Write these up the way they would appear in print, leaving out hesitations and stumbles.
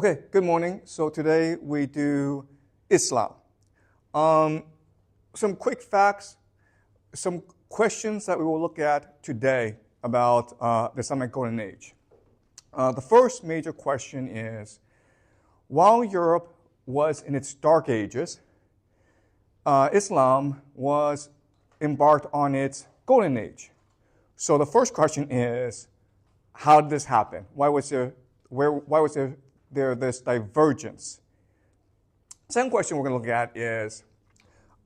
Okay, good morning. So today we do Islam. Some quick facts, some questions that we will look at today about the Islamic Golden Age. The first major question is, while Europe was in its dark ages, Islam was embarked on its golden age. So the first question is, how did this happen? Why was there this divergence? Second question we're going to look at is,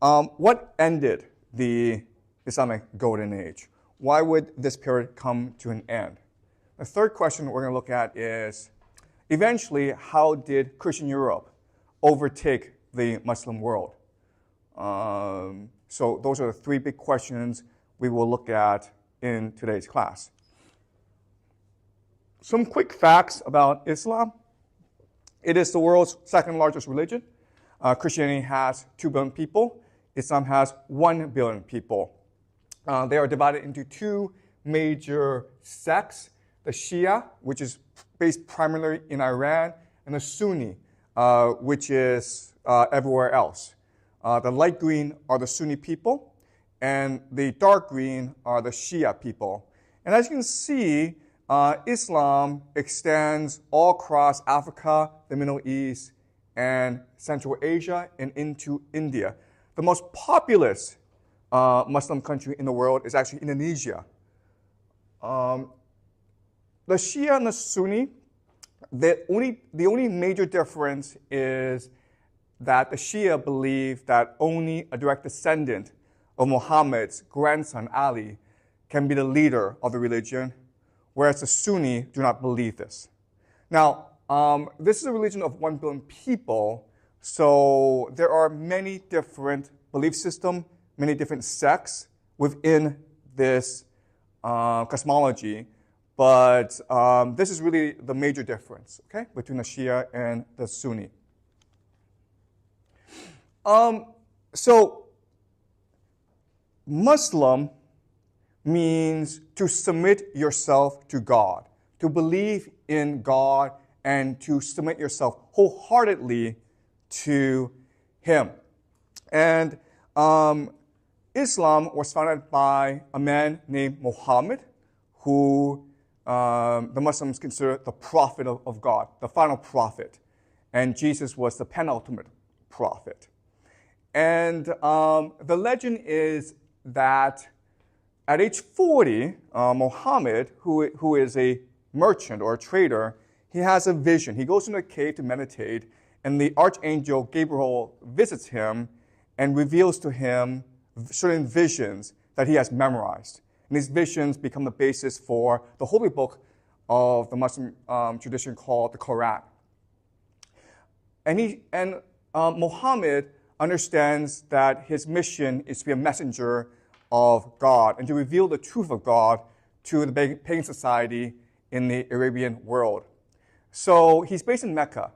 what ended the Islamic Golden Age? Why would this period come to an end? The third question we're going to look at is, eventually, how did Christian Europe overtake the Muslim world? So those are the three big questions we will look at in today's class. Some quick facts about Islam. It is the world's second largest religion. Christianity has 2 billion people. Islam has 1 billion people. They are divided into two major sects, the Shia, which is based primarily in Iran, and the Sunni, which is everywhere else. The light green are the Sunni people, and the dark green are the Shia people. And as you can see, Islam extends all across Africa, the Middle East, and Central Asia, and into India. The most populous Muslim country in the world is actually Indonesia. The Shia and the Sunni, the only major difference is that the Shia believe that only a direct descendant of Muhammad's grandson Ali can be the leader of the religion, whereas the Sunni do not believe this. Now, this is a religion of 1 billion people, so there are many different belief systems, many different sects within this cosmology, but this is really the major difference, okay, between the Shia and the Sunni. So Muslim means to submit yourself to God, to believe in God, and to submit yourself wholeheartedly to Him. And Islam was founded by a man named Muhammad, who the Muslims consider the prophet of God, the final prophet. And Jesus was the penultimate prophet. And the legend is that at age 40, Muhammad, who is a merchant or a trader, he has a vision. He goes into a cave to meditate, and the archangel Gabriel visits him and reveals to him certain visions that he has memorized. And these visions become the basis for the holy book of the Muslim tradition called the Quran. And Muhammad understands that his mission is to be a messenger of God and to reveal the truth of God to the pagan society in the Arabian world. So he's based in Mecca.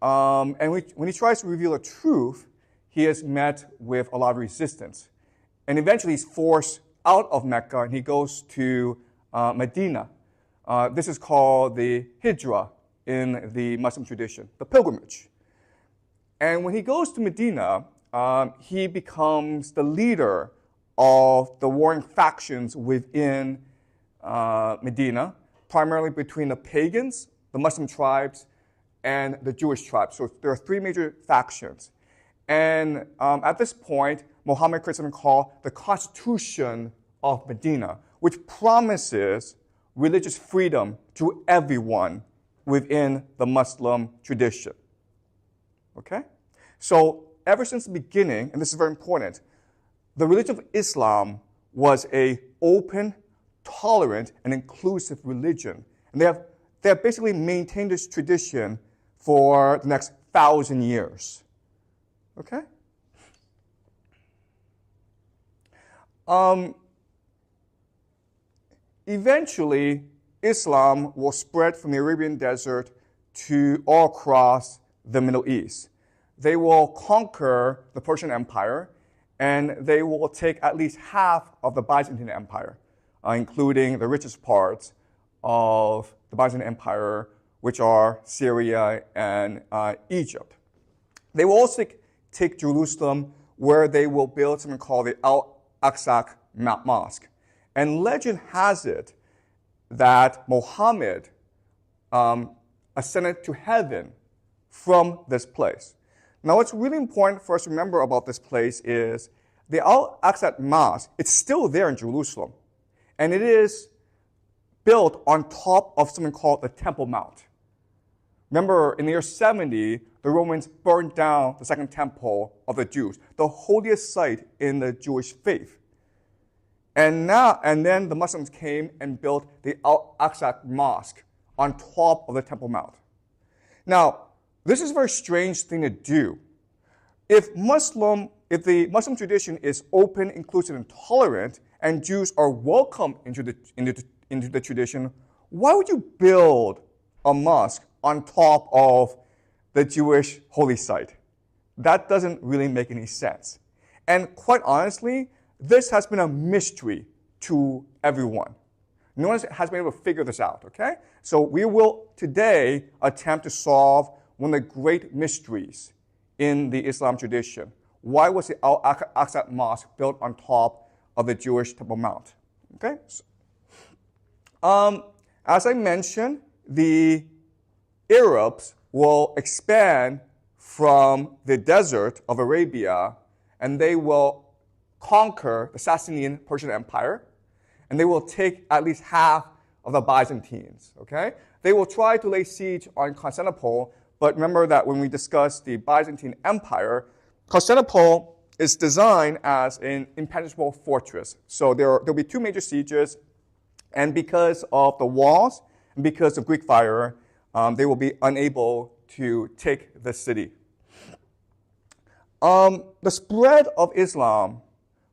And when he tries to reveal the truth, he is met with a lot of resistance. And eventually he's forced out of Mecca and he goes to Medina. This is called the Hijrah in the Muslim tradition, the pilgrimage. And when he goes to Medina, he becomes the leader of the warring factions within Medina, primarily between the pagans, the Muslim tribes, and the Jewish tribes. So there are 3 major factions. And at this point, Muhammad creates something called the Constitution of Medina, which promises religious freedom to everyone within the Muslim tradition. Okay? So ever since the beginning, and this is very important, the religion of Islam was an open, tolerant, and inclusive religion. And they have basically maintained this tradition for the next 1,000 years. Okay? Eventually, Islam will spread from the Arabian desert to all across the Middle East. They will conquer the Persian Empire, and they will take at least half of the Byzantine Empire, including the richest parts of the Byzantine Empire, which are Syria and Egypt. They will also take Jerusalem, where they will build something called the Al-Aqsa Mosque. And legend has it that Muhammad ascended to heaven from this place. Now, what's really important for us to remember about this place is the Al-Aqsa Mosque, it's still there in Jerusalem. And it is built on top of something called the Temple Mount. Remember, in the year 70, the Romans burned down the second temple of the Jews, the holiest site in the Jewish faith. And then the Muslims came and built the Al-Aqsa Mosque on top of the Temple Mount. Now, this is a very strange thing to do. If the Muslim tradition is open, inclusive, and tolerant, and Jews are welcome into the tradition, why would you build a mosque on top of the Jewish holy site? That doesn't really make any sense. And quite honestly, this has been a mystery to everyone. No one has been able to figure this out, okay? So we will today attempt to solve one of the great mysteries in the Islam tradition. Why was the Al-Aqsa Mosque built on top of the Jewish Temple Mount? Okay? As I mentioned, the Arabs will expand from the desert of Arabia, and they will conquer the Sasanian Persian Empire, and they will take at least half of the Byzantines, okay? They will try to lay siege on Constantinople, but remember that when we discussed the Byzantine Empire, Constantinople is designed as an impenetrable fortress. So there'll be two major sieges, and because of the walls and because of Greek fire, they will be unable to take the city. The spread of Islam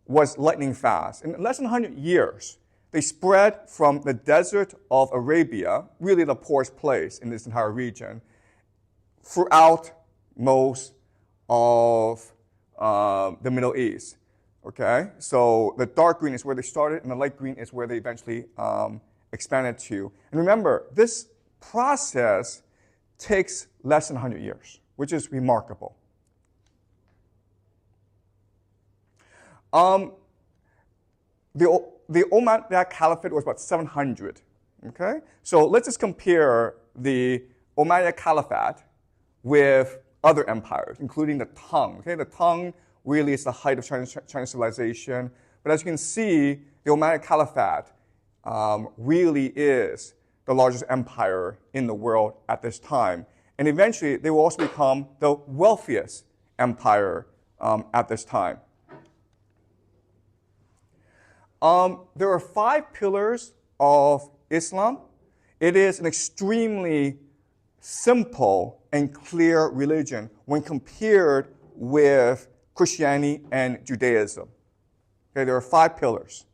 was lightning fast. In less than 100 years, they spread from the desert of Arabia, really the poorest place in this entire region, throughout most of the Middle East. Okay, so the dark green is where they started, and the light green is where they eventually expanded to. And remember, this process takes less than 100 years, which is remarkable. The Abbasid Caliphate was about 700. Okay, so let's just compare the Abbasid Caliphate with other empires, including the Tang. Okay, the Tang really is the height of Chinese civilization. But as you can see, the Abbasid Caliphate really is the largest empire in the world at this time. And eventually, they will also become the wealthiest empire at this time. There are 5 pillars of Islam. It is an extremely simple and clear religion when compared with Christianity and Judaism. Okay, there are 5 pillars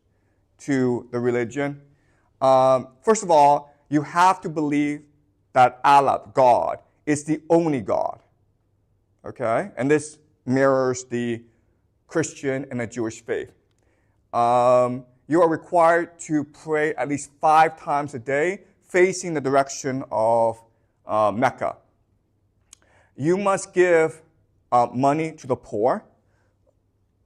to the religion. First of all, you have to believe that Allah, God, is the only God. Okay, and this mirrors the Christian and the Jewish faith. You are required to pray at least 5 times a day, facing the direction of Mecca. You must give money to the poor.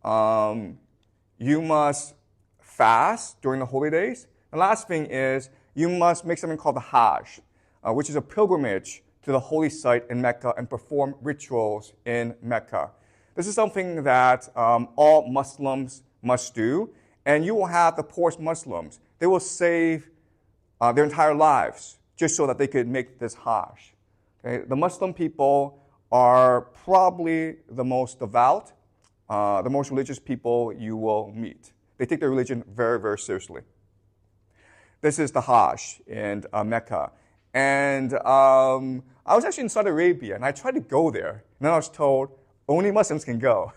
You must fast during the holy days. The last thing is you must make something called the Hajj, which is a pilgrimage to the holy site in Mecca and perform rituals in Mecca. This is something that all Muslims must do. And you will have the poorest Muslims. They will save their entire lives just so that they could make this Hajj. Okay? The Muslim people are probably the most devout, the most religious people you will meet. They take their religion very, very seriously. This is the Hajj in Mecca. And I was actually in Saudi Arabia, and I tried to go there. And then I was told, only Muslims can go.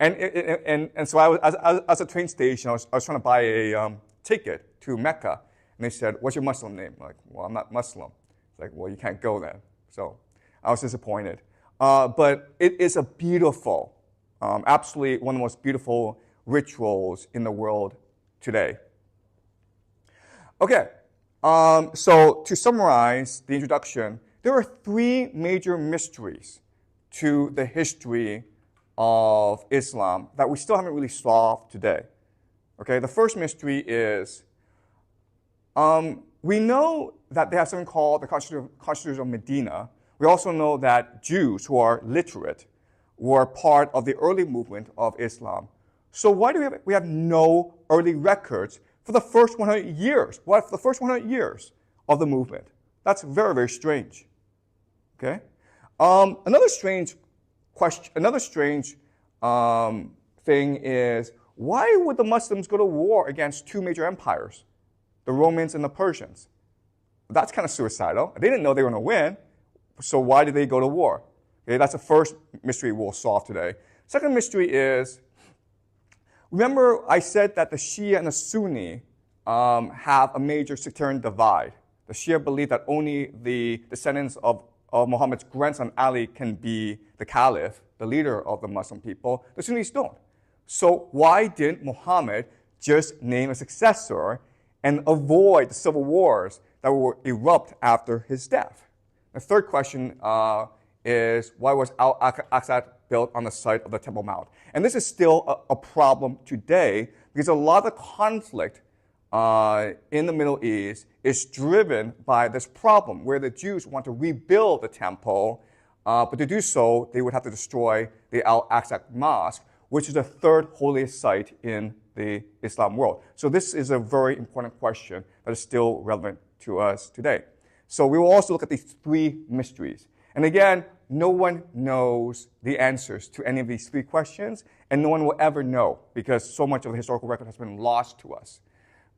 And so I was at the train station. I was trying to buy a ticket to Mecca, and they said, "What's your Muslim name?" I'm like, "Well, I'm not Muslim." It's like, "Well, you can't go then." So I was disappointed. But it is a beautiful, absolutely one of the most beautiful rituals in the world today. Okay, So to summarize the introduction, there are three major mysteries to the history of Islam that we still haven't really solved today. Okay, the first mystery is we know that they have something called the Constitution of Medina. We also know that Jews who are literate were part of the early movement of Islam. So why do we have no early records for the first 100 years? What for the first 100 years of the movement? That's very, very strange. Okay. Another strange question. Another strange thing is, why would the Muslims go to war against two major empires, the Romans and the Persians? That's kind of suicidal. They didn't know they were going to win, so why did they go to war? Okay, that's the first mystery we'll solve today. Second mystery is, remember I said that the Shia and the Sunni have a major sectarian divide. The Shia believe that only the descendants of Muhammad's grandson Ali can be the caliph, the leader of the Muslim people. The Sunnis don't. So why didn't Muhammad just name a successor and avoid the civil wars that will erupt after his death? The third question is, why was Al-Aqsa built on the site of the Temple Mount? And this is still a problem today because a lot of the conflict in the Middle East is driven by this problem where the Jews want to rebuild the temple, but to do so, they would have to destroy the Al-Aqsa Mosque, which is the third holiest site in the Islam world. So this is a very important question that is still relevant to us today. So we will also look at these three mysteries. And again, no one knows the answers to any of these three questions, and no one will ever know because so much of the historical record has been lost to us.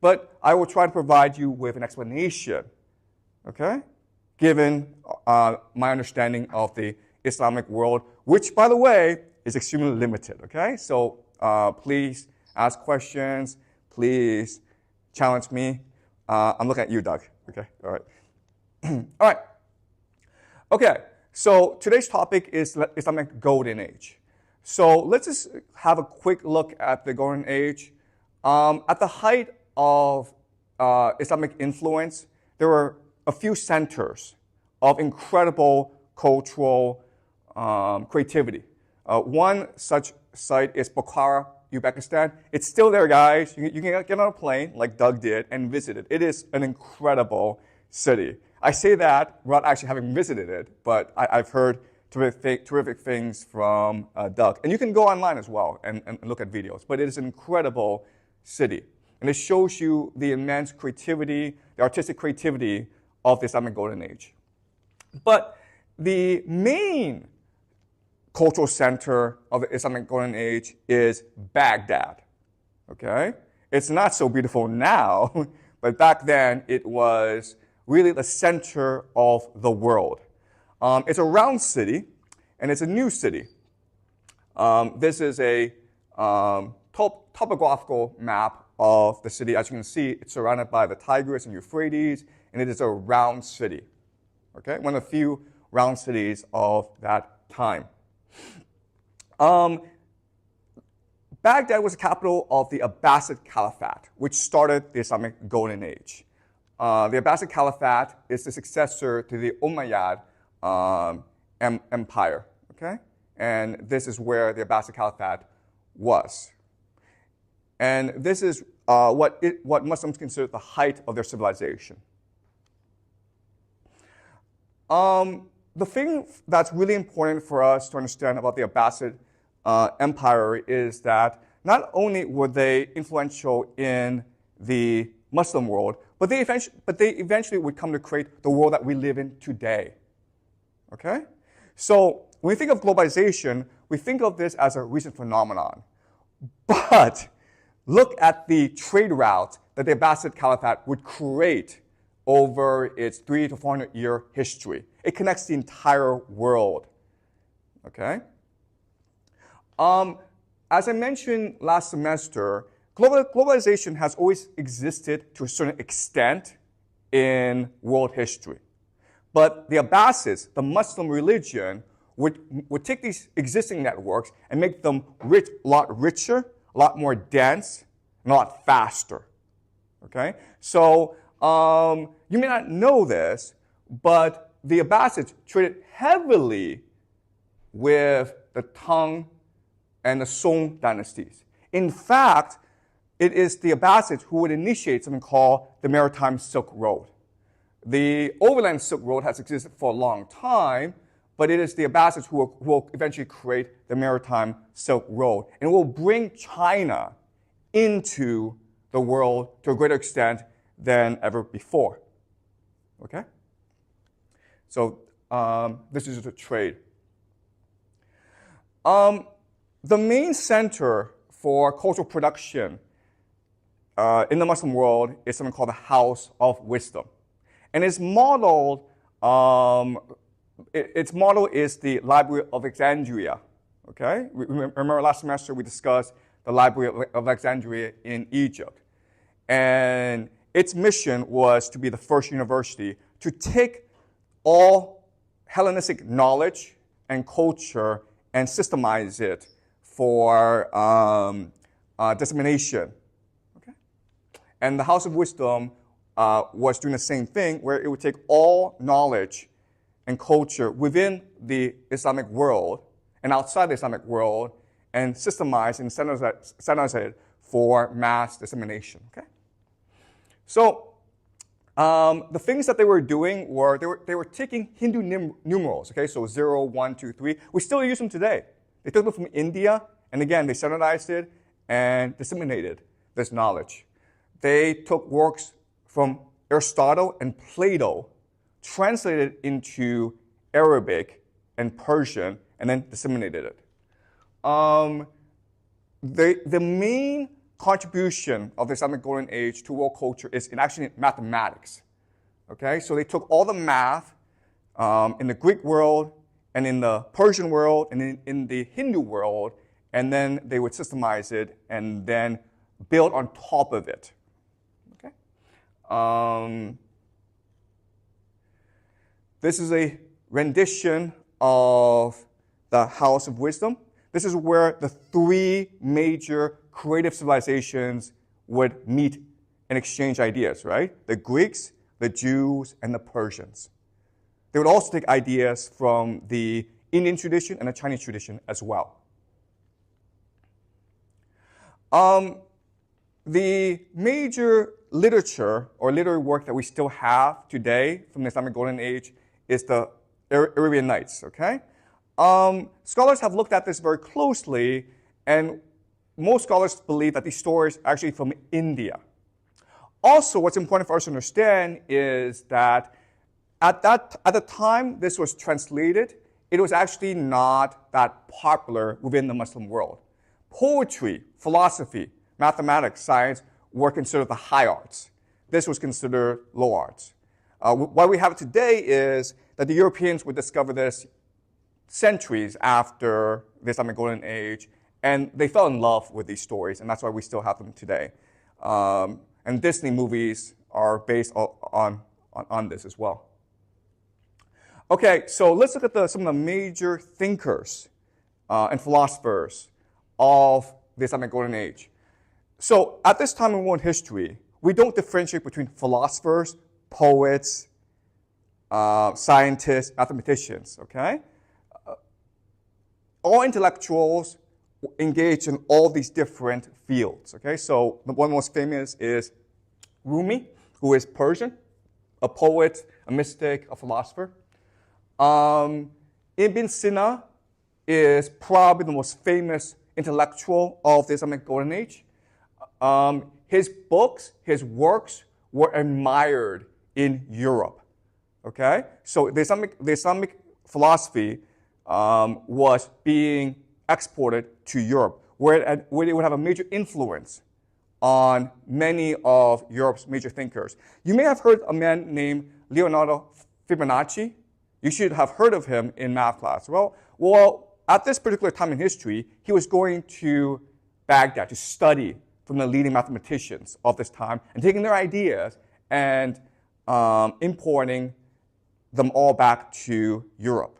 But I will try to provide you with an explanation, okay, given my understanding of the Islamic world, which, by the way, is extremely limited, okay? So please ask questions. Please challenge me. I'm looking at you, Doug. Okay, all right. All right. Okay, so today's topic is Islamic Golden Age. So let's just have a quick look at the Golden Age. At the height of Islamic influence, there were a few centers of incredible cultural creativity. One such site is Bukhara, Uzbekistan. It's still there, guys. You can get on a plane, like Doug did, and visit it. It is an incredible city. I say that without actually having visited it, but I've heard terrific things from Doug. And you can go online as well and look at videos. But it is an incredible city. And it shows you the immense creativity, the artistic creativity of the Islamic Golden Age. But the main cultural center of the Islamic Golden Age is Baghdad. Okay? It's not so beautiful now, but back then it was really the center of the world. It's a round city, and it's a new city. This is a topographical map of the city. As you can see, it's surrounded by the Tigris and Euphrates, and it is a round city. Okay, one of the few round cities of that time. Baghdad was the capital of the Abbasid Caliphate, which started the Islamic Golden Age. The Abbasid Caliphate is the successor to the Umayyad Empire, okay? And this is where the Abbasid Caliphate was. And this is what Muslims consider the height of their civilization. The thing that's really important for us to understand about the Abbasid Empire is that not only were they influential in the Muslim world, but they eventually would come to create the world that we live in today. Okay? So when we think of globalization, we think of this as a recent phenomenon. But look at the trade routes that the Abbasid Caliphate would create over its 300 to 400 year history. It connects the entire world. Okay? As I mentioned last semester, globalization has always existed to a certain extent in world history. But the Abbasids, the Muslim religion, would take these existing networks and make them a lot richer, a lot more dense, and a lot faster. Okay? So You may not know this, but the Abbasids traded heavily with the Tang and the Song dynasties. In fact, it is the Abbasids who would initiate something called the Maritime Silk Road. The overland Silk Road has existed for a long time, but it is the Abbasids who will eventually create the Maritime Silk Road. And it will bring China into the world to a greater extent than ever before. Okay? So this is the trade. The main center for cultural production in the Muslim world is something called the House of Wisdom. And its model is the Library of Alexandria. Okay? Remember last semester we discussed the Library of Alexandria in Egypt. And its mission was to be the first university to take all Hellenistic knowledge and culture and systemize it for dissemination. Okay? And the House of Wisdom was doing the same thing, where it would take all knowledge and culture within the Islamic world and outside the Islamic world and systemize and standardize it for mass dissemination. Okay? So the things that they were doing were they were taking Hindu numerals. Okay, so 0, 1, 2, 3. We still use them today. They took them from India, and again they standardized it and disseminated this knowledge. They took works from Aristotle and Plato, translated into Arabic and Persian, and then disseminated it. The main contribution of the Islamic Golden Age to world culture is actually mathematics. Okay, so they took all the math in the Greek world and in the Persian world and in the Hindu world, and then they would systemize it and then build on top of it. Okay, this is a rendition of the House of Wisdom. This is where the three major creative civilizations would meet and exchange ideas, right? The Greeks, the Jews, and the Persians. They would also take ideas from the Indian tradition and the Chinese tradition as well. The major literature or literary work that we still have today from the Islamic Golden Age is the Arabian Nights, okay? Scholars have looked at this very closely, and most scholars believe that these stories are actually from India. Also, what's important for us to understand is that at the time this was translated, it was actually not that popular within the Muslim world. Poetry, philosophy, mathematics, science were considered the high arts. This was considered low arts. What we have today is that the Europeans would discover this centuries after the Islamic Golden Age, and they fell in love with these stories, and that's why we still have them today. And Disney movies are based on this as well. Okay, so let's look at some of the major thinkers and philosophers of the Islamic Golden Age. So at this time in world history, we don't differentiate between philosophers, poets, scientists, mathematicians, okay? All intellectuals engage in all these different fields, okay? So the one most famous is Rumi, who is Persian, a poet, a mystic, a philosopher. Ibn Sina is probably the most famous intellectual of the Islamic Golden Age. His books, his works were admired in Europe, okay? So the Islamic philosophy was being exported to Europe, where it would have a major influence on many of Europe's major thinkers. You may have heard a man named Leonardo Fibonacci. You should have heard of him in math class. Well, at this particular time in history, he was going to Baghdad to study from the leading mathematicians of this time and taking their ideas and importing them all back to Europe.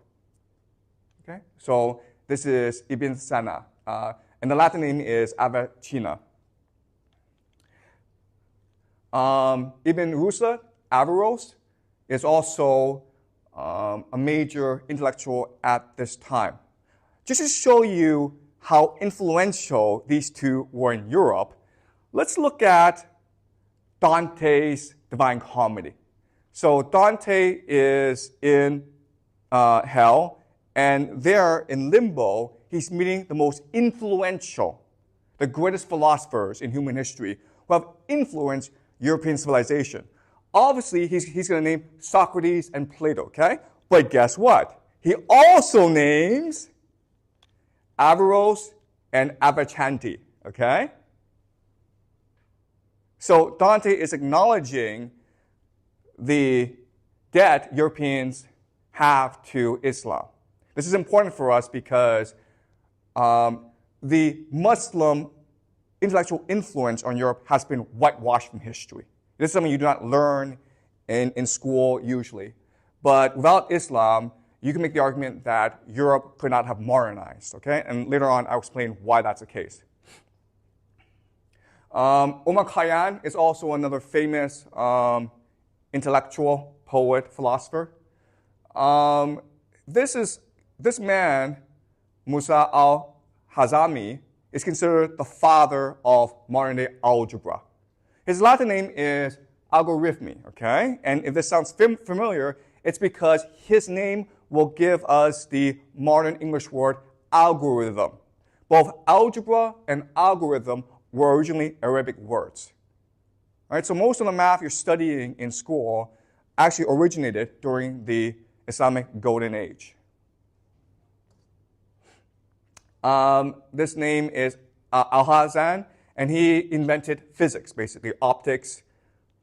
Okay, so this is Ibn Sina, and the Latin name is Avicenna. Ibn Rushd, Averroes, is also a major intellectual at this time. Just to show you how influential these two were in Europe, let's look at Dante's Divine Comedy. So Dante is in hell, and there in limbo, he's meeting the most influential, the greatest philosophers in human history who have influenced European civilization. Obviously, he's going to name Socrates and Plato, okay? But guess what? He also names Averroes and Abbasid, okay? So Dante is acknowledging the debt Europeans have to Islam. This is important for us because the Muslim intellectual influence on Europe has been whitewashed from history. This is something you do not learn in school usually. But without Islam, you can make the argument that Europe could not have modernized, okay? And later on, I'll explain why that's the case. Omar Khayyam is also another famous intellectual, poet, philosopher. This man, Musa al-Hazami, is considered the father of modern-day algebra. His Latin name is algorithmy, okay? And if this sounds familiar, it's because his name will give us the modern English word algorithm. Both algebra and algorithm were originally Arabic words. All right, so most of the math you're studying in school actually originated during the Islamic Golden Age. This name is Al-Hazan, and he invented physics, basically, optics.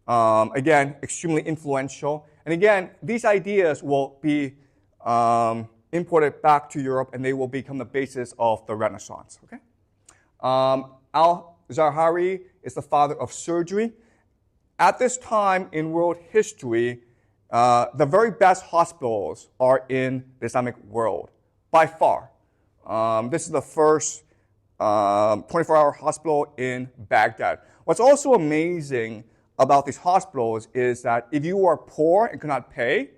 Again, extremely influential. And again, these ideas will be imported back to Europe, and they will become the basis of the Renaissance. Okay? Al-Zahari is the father of surgery. At this time in world history, the very best hospitals are in the Islamic world, by far. This is the first 24-hour hospital in Baghdad. What's also amazing about these hospitals is that if you are poor and could not pay,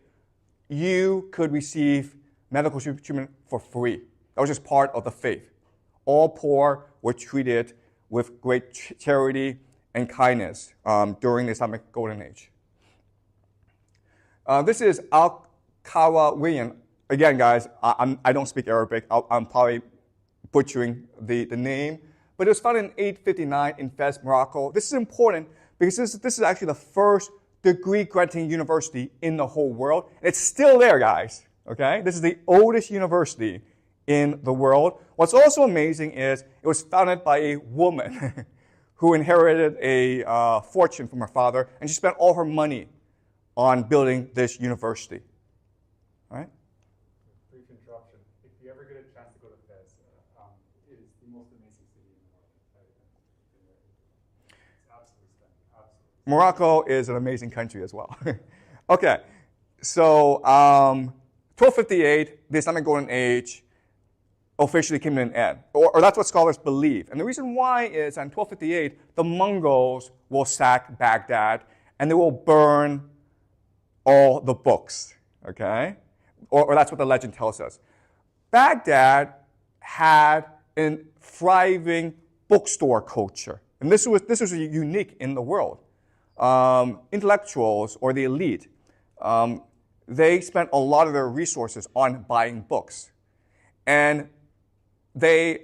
you could receive medical treatment for free. That was just part of the faith. All poor were treated with great charity and kindness during the Islamic Golden Age. This is Al-Qarawiyyan. Again, guys, I don't speak Arabic. I'm probably butchering the name. But it was founded in 859 in Fez, Morocco. This is important because this is actually the first degree-granting university in the whole world. And it's still there, guys. Okay? This is the oldest university in the world. What's also amazing is it was founded by a woman who inherited a fortune from her father, and she spent all her money on building this university. All right? Brief interruption. If you ever get a chance to go to Fez, it is the most amazing city in the world. It's absolutely stunning. Absolutely. Morocco is an amazing country as well. Okay, so 1258, the Islamic Golden Age officially came to an end, or that's what scholars believe. And the reason why is in 1258, the Mongols will sack Baghdad, and they will burn all the books, okay? Or that's what the legend tells us. Baghdad had a thriving bookstore culture, and this was unique in the world. Intellectuals, or the elite, they spent a lot of their resources on buying books. And they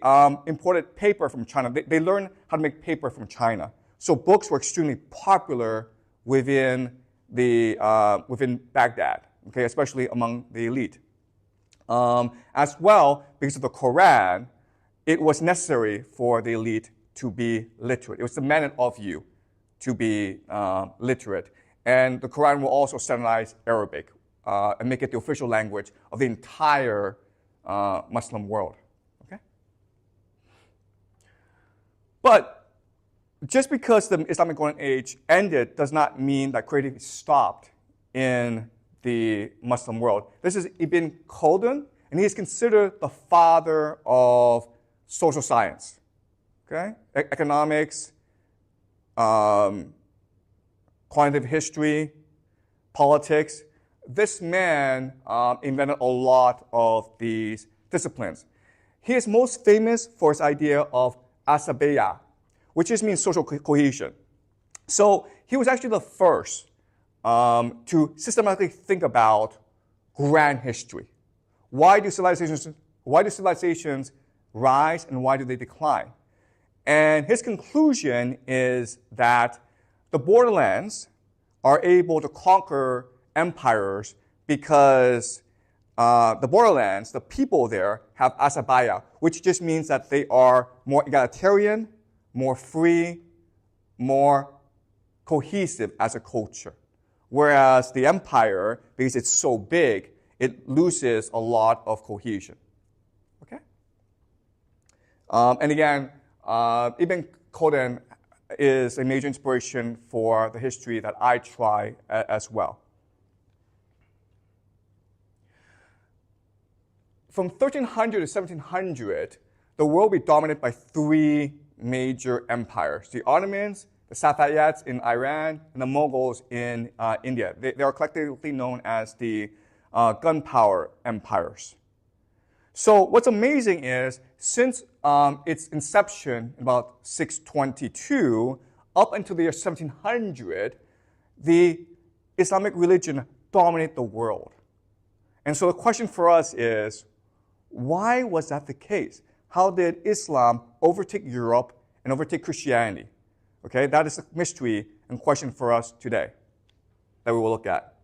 imported paper from China. They learned how to make paper from China. So books were extremely popular within Baghdad, okay, especially among the elite. As well, because of the Quran, it was necessary for the elite to be literate. It was demanded of you to be literate. And the Quran will also standardize Arabic and make it the official language of the entire Muslim world. Okay? But just because the Islamic Golden Age ended does not mean that creativity stopped in the Muslim world. This is Ibn Khaldun, and he is considered the father of social science, okay? Economics, quantitative history, politics. This man invented a lot of these disciplines. He is most famous for his idea of asabeya, which just means social cohesion. So he was actually the first to systematically think about grand history. Why do civilizations rise and why do they decline? And his conclusion is that the borderlands are able to conquer empires because the borderlands, the people there, have asabaya, which just means that they are more egalitarian, more free, more cohesive as a culture. Whereas the empire, because it's so big, it loses a lot of cohesion. Okay? And again, Ibn Khaldun is a major inspiration for the history that I try as well. From 1300 to 1700, the world will be dominated by three major empires: the Ottomans, the Safavids in Iran, and the Mughals in India. They are collectively known as the gunpowder empires. So what's amazing is, since its inception in about 622, up until the year 1700, the Islamic religion dominated the world. And so the question for us is, why was that the case? How did Islam overtake Europe and overtake Christianity? Okay, that is a mystery and question for us today that we will look at.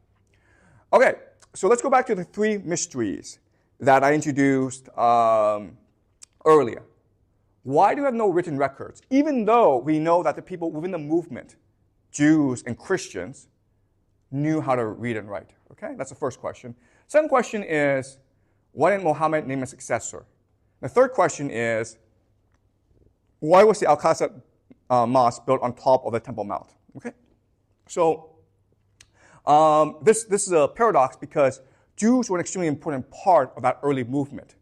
Okay, so let's go back to the three mysteries that I introduced earlier. Why do we have no written records? Even though we know that the people within the movement, Jews and Christians, knew how to read and write. Okay, that's the first question. Second question is, why didn't Muhammad name a successor? The third question is, why was the Al-Aqsa mosque built on top of the Temple Mount? Okay, so this is a paradox because Jews were an extremely important part of that early movement,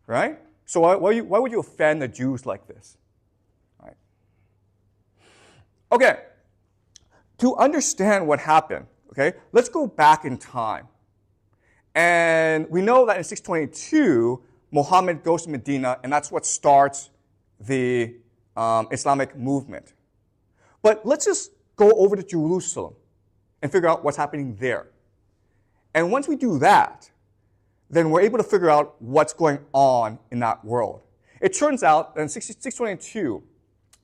right? So why would you offend the Jews like this? Right? Okay, to understand what happened, okay, let's go back in time. And we know that in 622, Muhammad goes to Medina, and that's what starts the Islamic movement. But let's just go over to Jerusalem and figure out what's happening there. And once we do that, then we're able to figure out what's going on in that world. It turns out that in 622,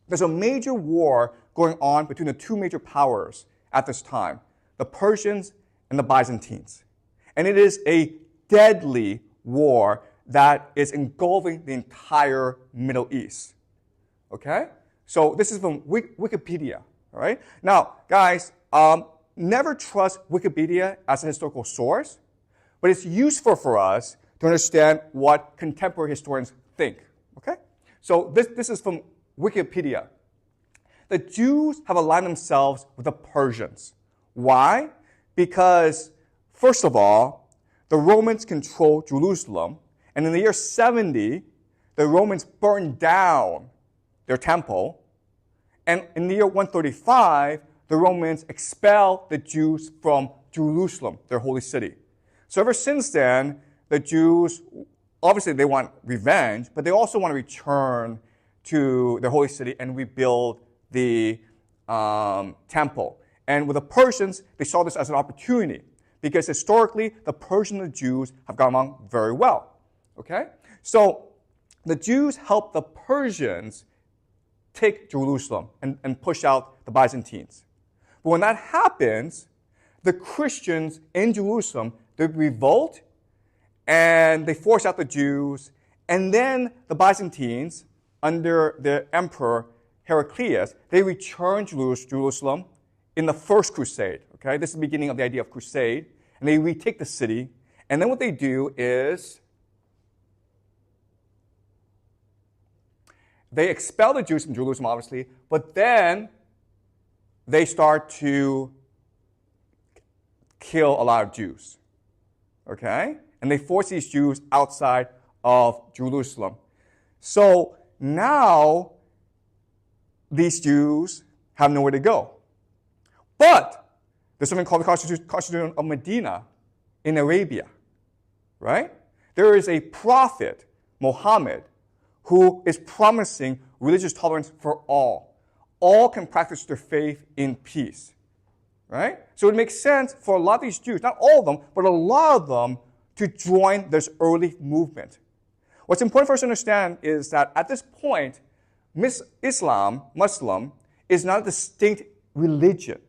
there's a major war going on between the two major powers at this time, the Persians and the Byzantines. And it is a deadly war that is engulfing the entire Middle East. Okay? So this is from Wikipedia. All right? Now, guys, never trust Wikipedia as a historical source, but it's useful for us to understand what contemporary historians think. Okay? So this is from Wikipedia. The Jews have aligned themselves with the Persians. Why? Because, first of all, the Romans controlled Jerusalem, and in the year 70, the Romans burned down their temple, and in the year 135, the Romans expelled the Jews from Jerusalem, their holy city. So ever since then, the Jews, obviously they want revenge, but they also want to return to their holy city and rebuild the temple. And with the Persians, they saw this as an opportunity because historically, the Persians and the Jews have gone along very well. Okay? So the Jews helped the Persians take Jerusalem and push out the Byzantines. But when that happens, the Christians in Jerusalem, they revolt and they force out the Jews. And then the Byzantines, under the emperor Heraclius, they return Jerusalem in the First Crusade. Okay, this is the beginning of the idea of crusade. And they retake the city. And then what they do is they expel the Jews from Jerusalem, obviously, but then they start to kill a lot of Jews. Okay? And they force these Jews outside of Jerusalem. So now these Jews have nowhere to go. But there's something called the Constitution of Medina in Arabia, right? There is a prophet, Muhammad, who is promising religious tolerance for all. All can practice their faith in peace, right? So it makes sense for a lot of these Jews, not all of them, but a lot of them, to join this early movement. What's important for us to understand is that at this point, Muslim, is not a distinct religion,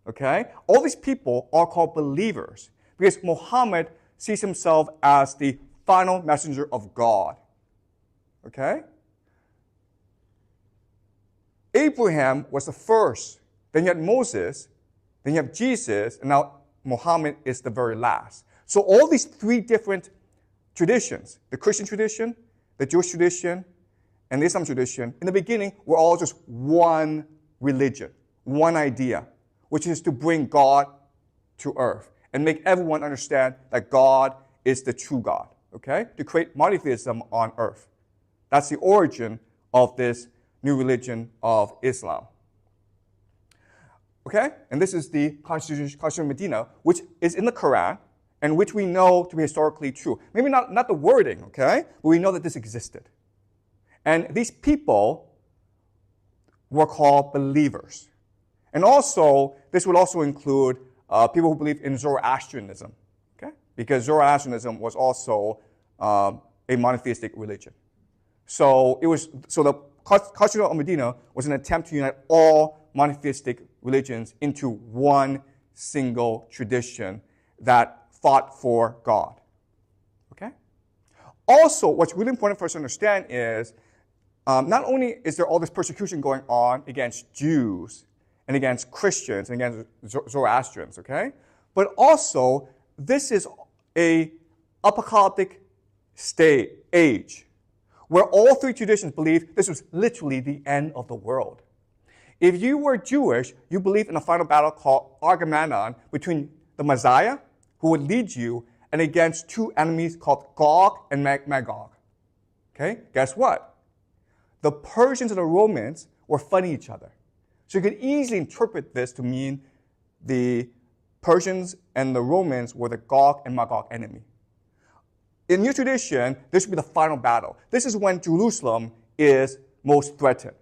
okay? All these people are called believers because Muhammad sees himself as the final messenger of God, okay? Abraham was the first, then you had Moses, then you have Jesus, and now Muhammad is the very last. So all these three different traditions, the Christian tradition, the Jewish tradition, and the Islam tradition, in the beginning, were all just one religion, one idea, which is to bring God to earth and make everyone understand that God is the true God, okay? To create monotheism on earth. That's the origin of this new religion of Islam. Okay? And this is the Constitution of Medina, which is in the Quran, and which we know to be historically true. Maybe not the wording, okay? But we know that this existed. And these people were called believers. And also, this would also include people who believe in Zoroastrianism, okay? Because Zoroastrianism was also a monotheistic religion. So the Constitution of Medina was an attempt to unite all monotheistic religions into one single tradition that fought for God. Okay? Also, what's really important for us to understand is not only is there all this persecution going on against Jews and against Christians and against Zoroastrians, okay? But also, this is a apocalyptic age where all three traditions believe this was literally the end of the world. If you were Jewish, you believed in a final battle called Armageddon between the Messiah, who would lead you, and against two enemies called Gog and Magog. Okay? Guess what? The Persians and the Romans were fighting each other. So you could easily interpret this to mean the Persians and the Romans were the Gog and Magog enemy. In your tradition, this would be the final battle. This is when Jerusalem is most threatened.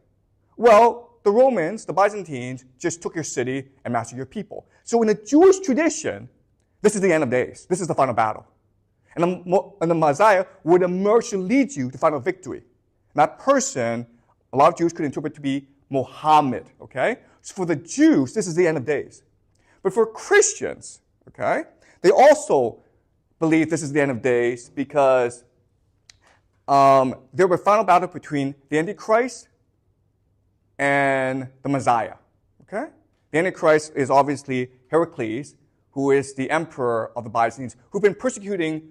Well, the Romans, the Byzantines, just took your city and mastered your people. So in the Jewish tradition, this is the end of days. This is the final battle. And the Messiah would emerge to lead you to final victory. And that person, a lot of Jews could interpret to be Muhammad, okay? So for the Jews, this is the end of days. But for Christians, okay, they also believe this is the end of days because there were final battle between the Antichrist and the Messiah, okay? The Antichrist is obviously Heracles, who is the emperor of the Byzantines, who've been persecuting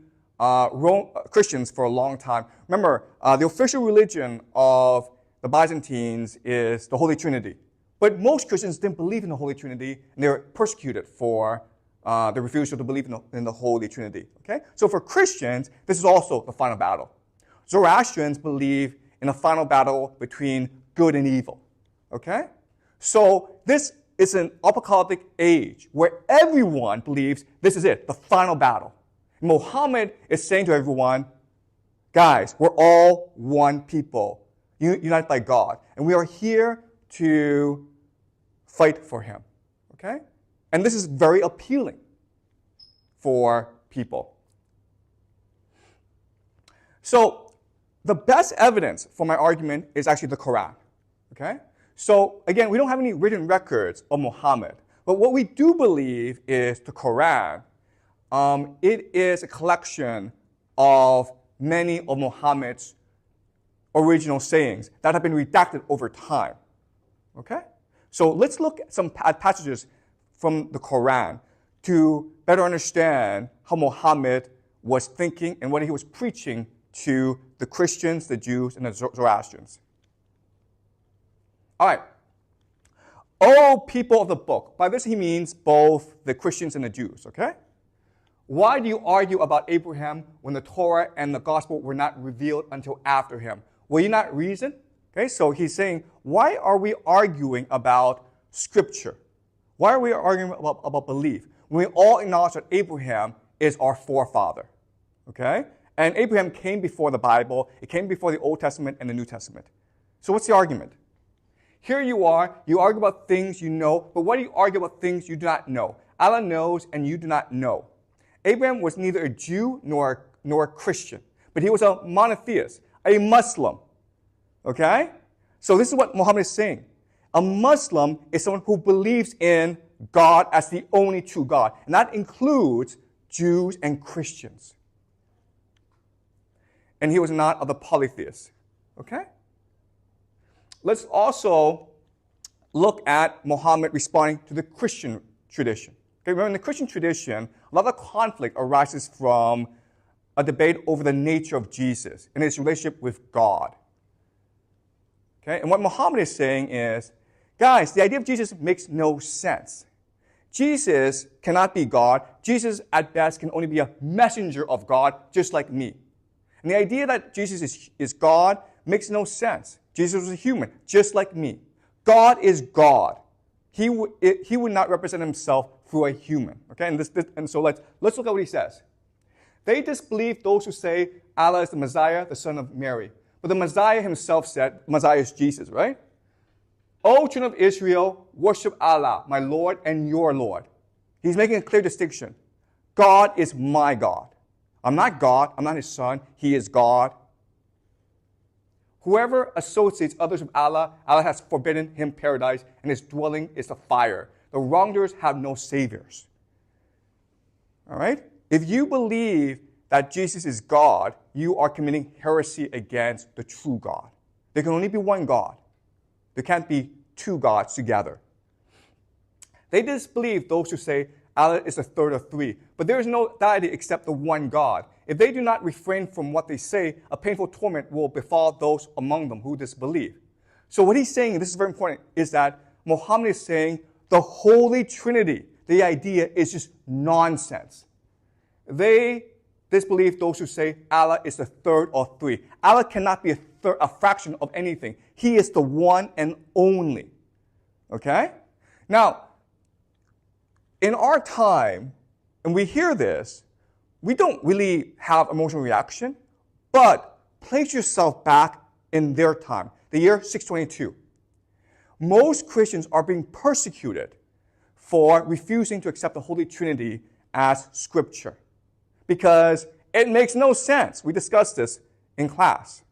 Christians for a long time. Remember, the official religion of the Byzantines is the Holy Trinity. But most Christians didn't believe in the Holy Trinity, and they were persecuted for the refusal to believe in the Holy Trinity. Okay? So for Christians, this is also the final battle. Zoroastrians believe in a final battle between good and evil. Okay? So this is an apocalyptic age where everyone believes this is it, the final battle. Muhammad is saying to everyone, guys, we're all one people, united by God, and we are here to fight for him. Okay? And this is very appealing for people. So the best evidence for my argument is actually the Quran. Okay? So again, we don't have any written records of Muhammad, but what we do believe is the Quran. It is a collection of many of Muhammad's original sayings that have been redacted over time. Okay? So let's look at some passages from the Quran to better understand how Muhammad was thinking and what he was preaching to the Christians, the Jews, and the Zoroastrians. All right. O people of the book. By this he means both the Christians and the Jews, okay? Why do you argue about Abraham when the Torah and the gospel were not revealed until after him? Will you not reason? Okay, so he's saying, why are we arguing about Scripture? Why are we arguing about belief when we all acknowledge that Abraham is our forefather? Okay? And Abraham came before the Bible. It came before the Old Testament and the New Testament. So what's the argument? Here you argue about things you know, but why do you argue about things you do not know? Allah knows and you do not know. Abraham was neither a Jew nor a Christian, but he was a monotheist, a Muslim. Okay? So this is what Muhammad is saying. A Muslim is someone who believes in God as the only true God, and that includes Jews and Christians. And he was not of the polytheists. Okay? Let's also look at Muhammad responding to the Christian tradition. Okay, remember, in the Christian tradition, a lot of conflict arises from a debate over the nature of Jesus and his relationship with God. Okay? And what Muhammad is saying is, guys, the idea of Jesus makes no sense. Jesus cannot be God. Jesus, at best, can only be a messenger of God, just like me. And the idea that Jesus is God makes no sense. Jesus was a human, just like me. God is God. He would not represent himself through a human. Okay, and so let's look at what he says. They disbelieve those who say Allah is the Messiah, the son of Mary. But the Messiah himself said, Messiah is Jesus, right? O children of Israel, worship Allah, my Lord and your Lord. He's making a clear distinction. God is my God. I'm not God. I'm not his son. He is God. Whoever associates others with Allah, Allah has forbidden him paradise, and his dwelling is the fire. The wrongdoers have no saviors. All right? If you believe that Jesus is God, you are committing heresy against the true God. There can only be one God. There can't be two gods together. They disbelieve those who say Allah is the third of three, but there is no deity except the one God. If they do not refrain from what they say, a painful torment will befall those among them who disbelieve. So what he's saying, and this is very important, is that Muhammad is saying the Holy Trinity, the idea is just nonsense. They disbelieve those who say Allah is the third of three. Allah cannot be a fraction of anything. He is the one and only. Okay? Now, in our time, and we hear this, we don't really have emotional reaction, but place yourself back in their time, the year 622. Most Christians are being persecuted for refusing to accept the Holy Trinity as Scripture because it makes no sense. We discussed this in class.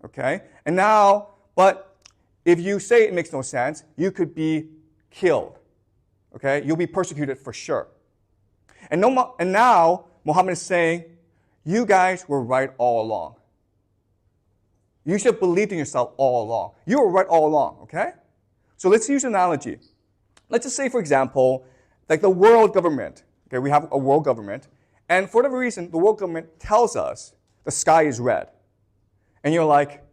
Okay? And now, but if you say it makes no sense, you could be killed. Okay? You'll be persecuted for sure. And now, Muhammad is saying, you guys were right all along. You should have believed in yourself all along. You were right all along, okay? So let's use an analogy. Let's just say, for example, like the world government. Okay, we have a world government, and for whatever reason, the world government tells us the sky is red. And you're like,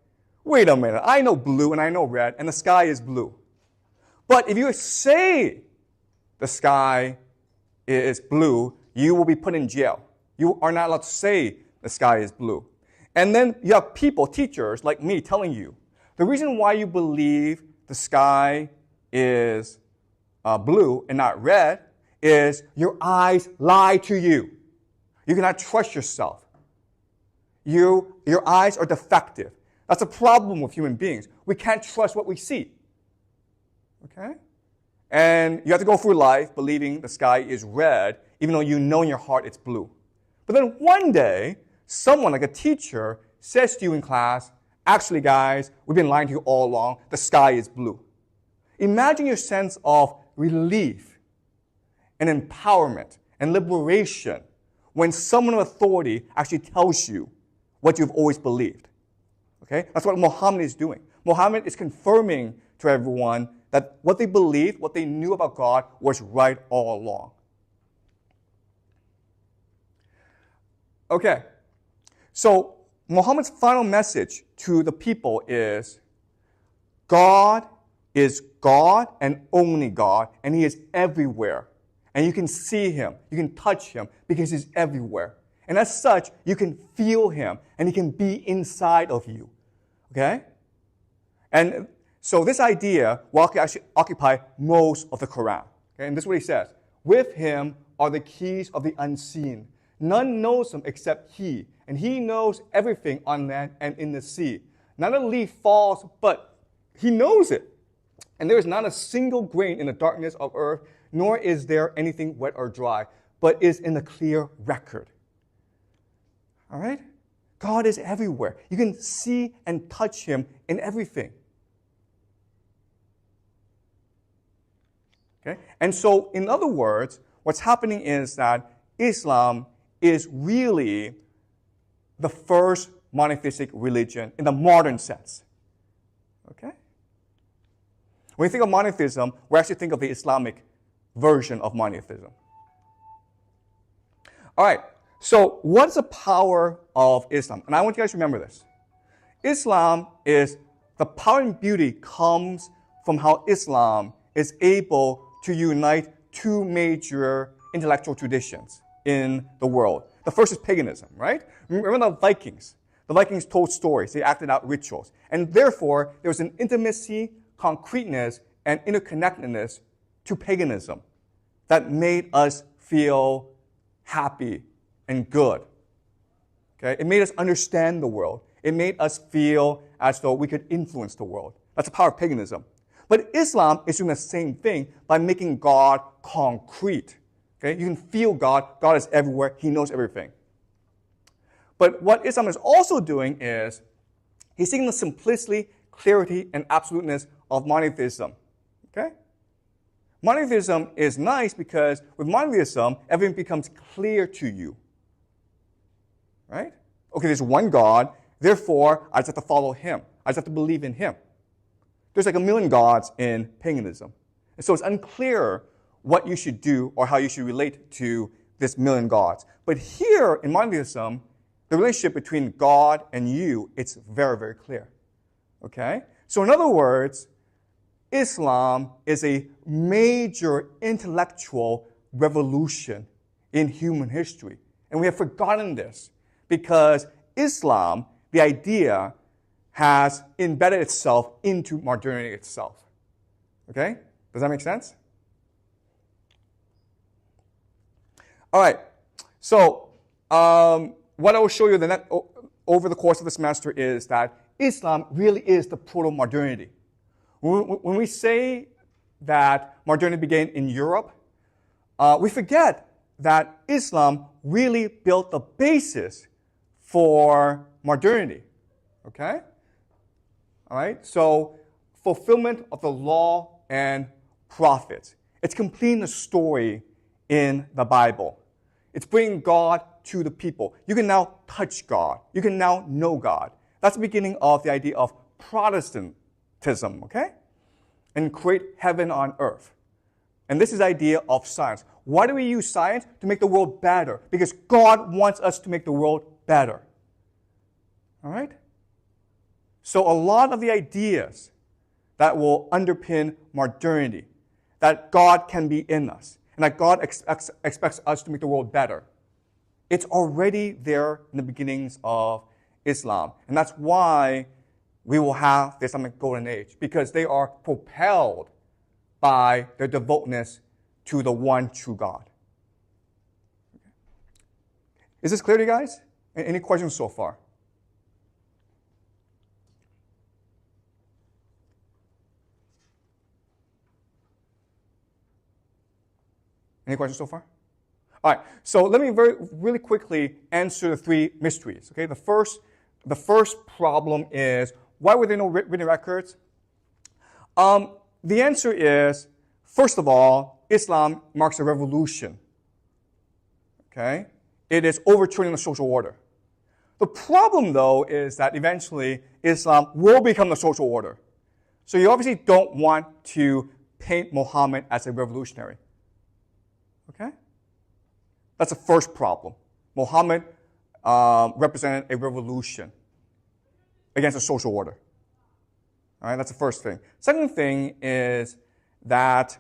wait a minute, I know blue and I know red, and the sky is blue. But if you say the sky is blue, you will be put in jail. You are not allowed to say the sky is blue. And then you have people, teachers like me, telling you, the reason why you believe the sky is blue and not red is your eyes lie to you. You cannot trust yourself. Your eyes are defective. That's a problem with human beings. We can't trust what we see. Okay? And you have to go through life believing the sky is red, even though you know in your heart it's blue. But then one day, someone like a teacher says to you in class, actually guys, we've been lying to you all along, the sky is blue. Imagine your sense of relief and empowerment and liberation when someone of authority actually tells you what you've always believed. Okay? That's what Muhammad is doing. Muhammad is confirming to everyone that what they believed, what they knew about God was right all along. Okay, so Muhammad's final message to the people is God is God and only God, and he is everywhere. And you can see him, you can touch him, because he's everywhere. And as such, you can feel him, and he can be inside of you. Okay? And so this idea will actually occupy most of the Quran. Okay, and this is what he says. With him are the keys of the unseen. None knows him except he, and he knows everything on land and in the sea. Not a leaf falls, but he knows it. And there is not a single grain in the darkness of earth, nor is there anything wet or dry, but is in the clear record. All right? God is everywhere. You can see and touch him in everything. Okay? And so, in other words, what's happening is that Islam is really the first monotheistic religion in the modern sense. Okay? When we think of monotheism, we actually think of the Islamic version of monotheism. All right, so what's the power of Islam? And I want you guys to remember this. Islam is, the power and beauty comes from how Islam is able to unite two major intellectual traditions in the world. The first is paganism, right? Remember the Vikings. The Vikings told stories. They acted out rituals. And therefore, there was an intimacy, concreteness, and interconnectedness to paganism that made us feel happy and good. Okay? It made us understand the world. It made us feel as though we could influence the world. That's the power of paganism. But Islam is doing the same thing by making God concrete. Okay? You can feel God. God is everywhere. He knows everything. But what Islam is also doing is he's seeking the simplicity, clarity, and absoluteness of monotheism. Okay? Monotheism is nice because with monotheism, everything becomes clear to you. Right? Okay, there's one God, therefore I just have to follow him. I just have to believe in him. There's like a million gods in paganism. And so it's unclear what you should do or how you should relate to this million gods. But here in monotheism, the relationship between God and you, it's very, very clear. Okay? So in other words, Islam is a major intellectual revolution in human history. And we have forgotten this because Islam, the idea, has embedded itself into modernity itself. Okay? Does that make sense? All right. So, what I will show you over the course of the semester is that Islam really is the proto-modernity. When we say that modernity began in Europe, we forget that Islam really built the basis for modernity. Okay? All right? So, fulfillment of the law and prophets. It's completing the story in the Bible. It's bringing God to the people. You can now touch God. You can now know God. That's the beginning of the idea of Protestantism, okay? And create heaven on earth. And this is the idea of science. Why do we use science? To make the world better. Because God wants us to make the world better. All right? So a lot of the ideas that will underpin modernity, that God can be in us, and that God expects us to make the world better, it's already there in the beginnings of Islam. And that's why we will have the Islamic Golden Age, because they are propelled by their devoutness to the one true God. Is this clear to you guys? Any questions so far? Any questions so far? All right, so let me really quickly answer the three mysteries. Okay, the first problem is, why were there no written records? The answer is, first of all, Islam marks a revolution. Okay, it is overturning the social order. The problem, though, is that eventually Islam will become the social order. So you obviously don't want to paint Muhammad as a revolutionary. Okay? That's the first problem. Muhammad represented a revolution against the social order. All right, that's the first thing. Second thing is that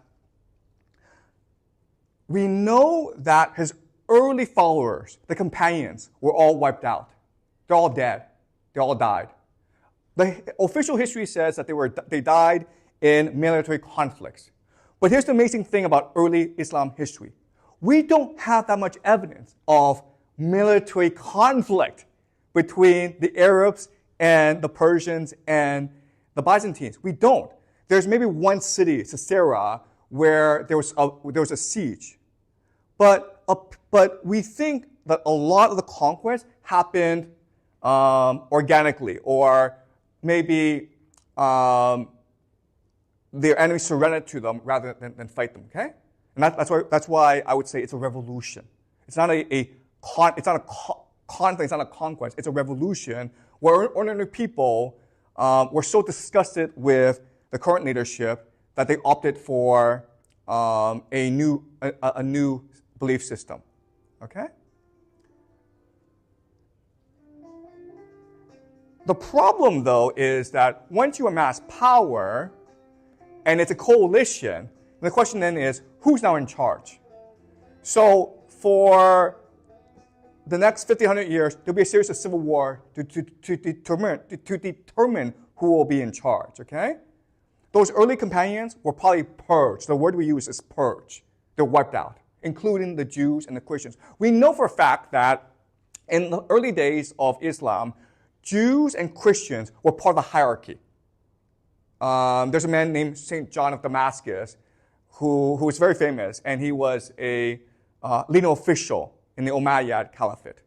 we know that his early followers, the companions, were all wiped out. They're all dead. They all died. The official history says that they died in military conflicts. But here's the amazing thing about early Islam history. We don't have that much evidence of military conflict between the Arabs and the Persians and the Byzantines. We don't. There's maybe one city, Caesarea, where there was a siege. But we think that a lot of the conquest happened organically, or maybe their enemies surrendered to them rather than fight them. Okay, and that's why I would say it's a revolution. It's not a conflict. It's not a conquest. It's a revolution where ordinary people were so disgusted with the current leadership that they opted for a new belief system. Okay. The problem, though, is that once you amass power, and it's a coalition, the question then is, who's now in charge? So for the next 1,500 years, there'll be a series of civil war to determine who will be in charge, okay? Those early companions were probably purged. The word we use is purge. They're wiped out, including the Jews and the Christians. We know for a fact that in the early days of Islam, Jews and Christians were part of the hierarchy. There's a man named St. John of Damascus who was very famous, and he was a leading official in the Umayyad Caliphate.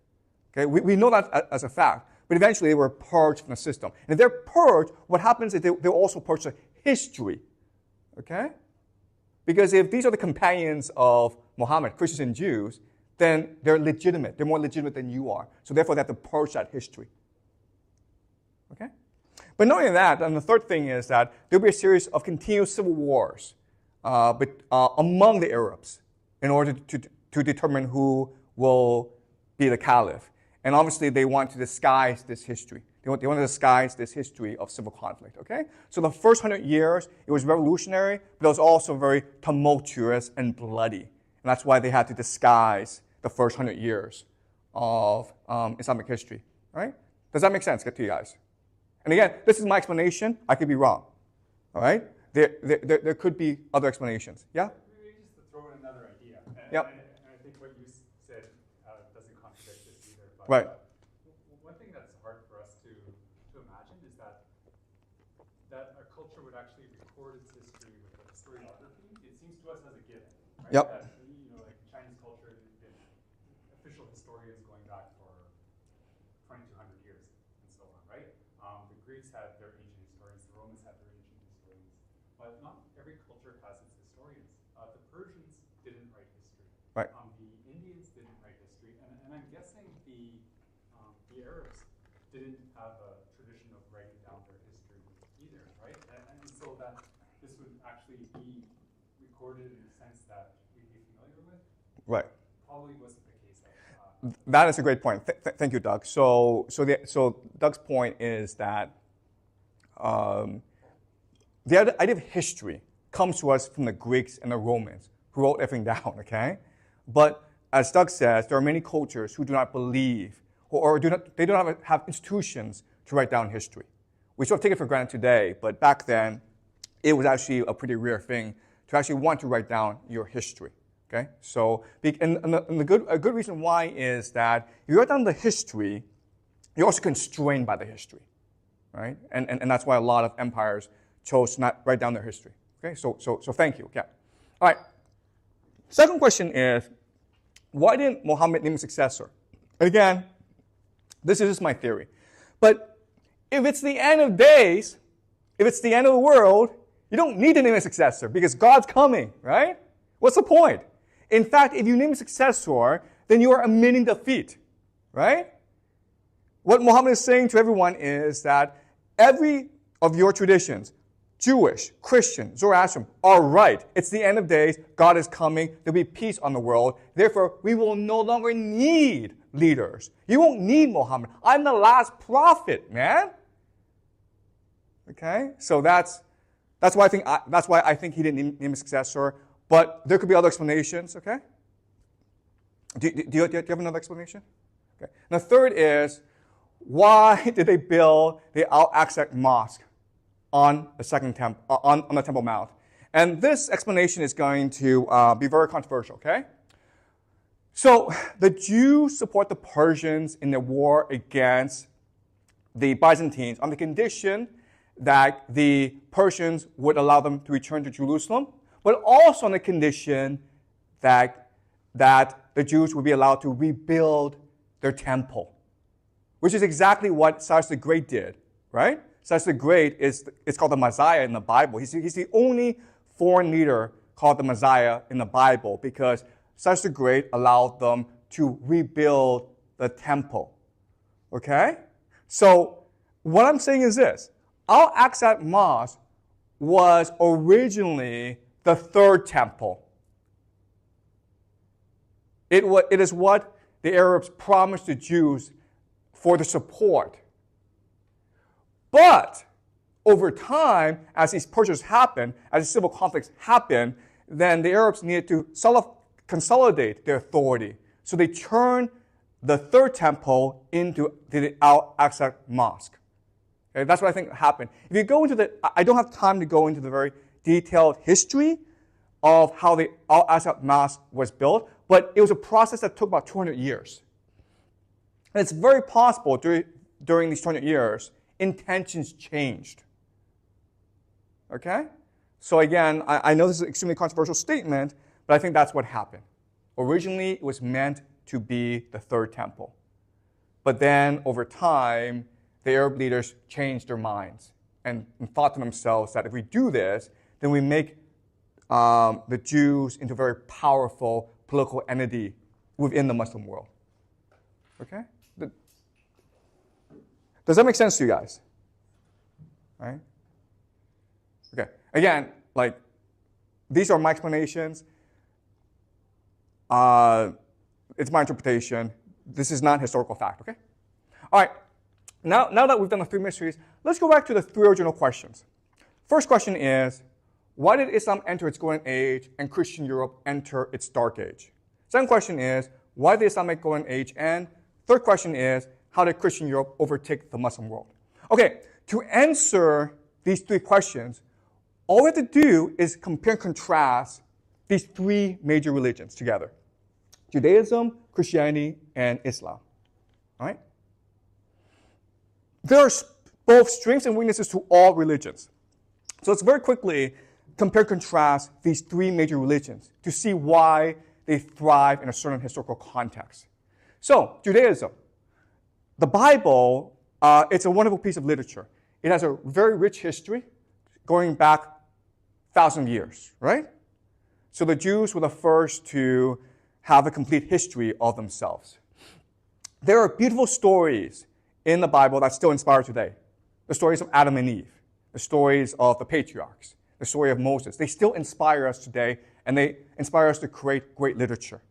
Okay? We know that as a fact, but eventually they were purged from the system. And if they're purged, what happens is they'll also purge the history. Okay? Because if these are the companions of Muhammad, Christians and Jews, then they're legitimate. They're more legitimate than you are. So therefore, they have to purge that history. Okay? But not only that, and the third thing is that there'll be a series of continuous civil wars among the Arabs in order to determine who will be the caliph. And obviously, they want to disguise this history. They want to disguise this history of civil conflict, okay? So the first 100 years, it was revolutionary, but it was also very tumultuous and bloody. And that's why they had to disguise the first 100 years of Islamic history, right? Does that make sense to you guys? And again, this is my explanation. I could be wrong, all right? There could be other explanations. Yeah? Maybe just to throw in another idea. Yep. And I think what you said doesn't contradict this either. But Right. One thing that's hard for us to imagine is that a culture would actually record its history with a historiography. It seems to us as a given, right? Yep. That, like Chinese culture, official historians going back for 2,200 years and so on, right? The Greeks had their ancient historians, the Romans had their ancient historians, but not every culture has its historians. The Persians didn't write history. Right. The Indians didn't write history, and I'm guessing the Arabs didn't have a tradition of writing down their history either, right? And so that this would actually be recorded in a sense that we'd be familiar with. Right. Probably wasn't the case. That is a great point. Thank you, Doug. So Doug's point is that the idea of history comes to us from the Greeks and the Romans, who wrote everything down, okay? But as Doug says, there are many cultures who do not believe, or do not have institutions to write down history. We sort of take it for granted today, but back then, it was actually a pretty rare thing to actually want to write down your history. Okay, so a good reason why is that if you write down the history, you're also constrained by the history, right? And that's why a lot of empires chose to not write down their history. Okay, so thank you. Okay, all right. Second question is, why didn't Muhammad name a successor? And again, this is just my theory, but if it's the end of days, if it's the end of the world, you don't need to name a successor because God's coming, right? What's the point? In fact, if you name a successor, then you are admitting defeat, right? What Muhammad is saying to everyone is that every of your traditions, Jewish, Christian, Zoroastrian, are right. It's the end of days. God is coming. There'll be peace on the world. Therefore, we will no longer need leaders. You won't need Muhammad. I'm the last prophet, man. Okay, so that's why I think he didn't name a successor. But there could be other explanations, okay? Do you have another explanation? Okay. And the third is, why did they build the Al-Aqsa Mosque on the Temple Mount? And this explanation is going to be very controversial, okay? So the Jews support the Persians in their war against the Byzantines on the condition that the Persians would allow them to return to Jerusalem, but also on the condition that the Jews would be allowed to rebuild their temple, which is exactly what Cyrus the Great did, right? Cyrus the Great is called the Messiah in the Bible. He's the only foreign leader called the Messiah in the Bible because Cyrus the Great allowed them to rebuild the temple, okay? So what I'm saying is this. Al-Aqsa Mosque was originally the third temple. It is what the Arabs promised the Jews for the support. But over time, as these purchases happened, as the civil conflicts happened, then the Arabs needed to consolidate their authority. So they turned the third temple into the Al-Aqsa Mosque. Okay, that's what I think happened. If you go into I don't have time to go into the very detailed history of how the Al-Aqsa Mosque was built, but it was a process that took about 200 years. And it's very possible during these 200 years, intentions changed. Okay? So again, I know this is an extremely controversial statement, but I think that's what happened. Originally, it was meant to be the third temple. But then, over time, the Arab leaders changed their minds and thought to themselves that if we do this, then we make the Jews into a very powerful political entity within the Muslim world. Okay? Does that make sense to you guys? Right? Okay. Again, these are my explanations. It's my interpretation. This is not historical fact, okay? All right. Now that we've done the three mysteries, let's go back to the three original questions. First question is, why did Islam enter its golden age and Christian Europe enter its dark age? Second question is, why did the Islamic golden age end? Third question is, how did Christian Europe overtake the Muslim world? Okay, to answer these three questions, all we have to do is compare and contrast these three major religions together. Judaism, Christianity, and Islam. All right? There are both strengths and weaknesses to all religions. So let's very quickly compare and contrast these three major religions to see why they thrive in a certain historical context. So, Judaism. The Bible, it's a wonderful piece of literature. It has a very rich history going back 1,000 years, right? So the Jews were the first to have a complete history of themselves. There are beautiful stories in the Bible that still inspire today. The stories of Adam and Eve, the stories of the patriarchs, the story of Moses. They still inspire us today, and they inspire us to create great literature.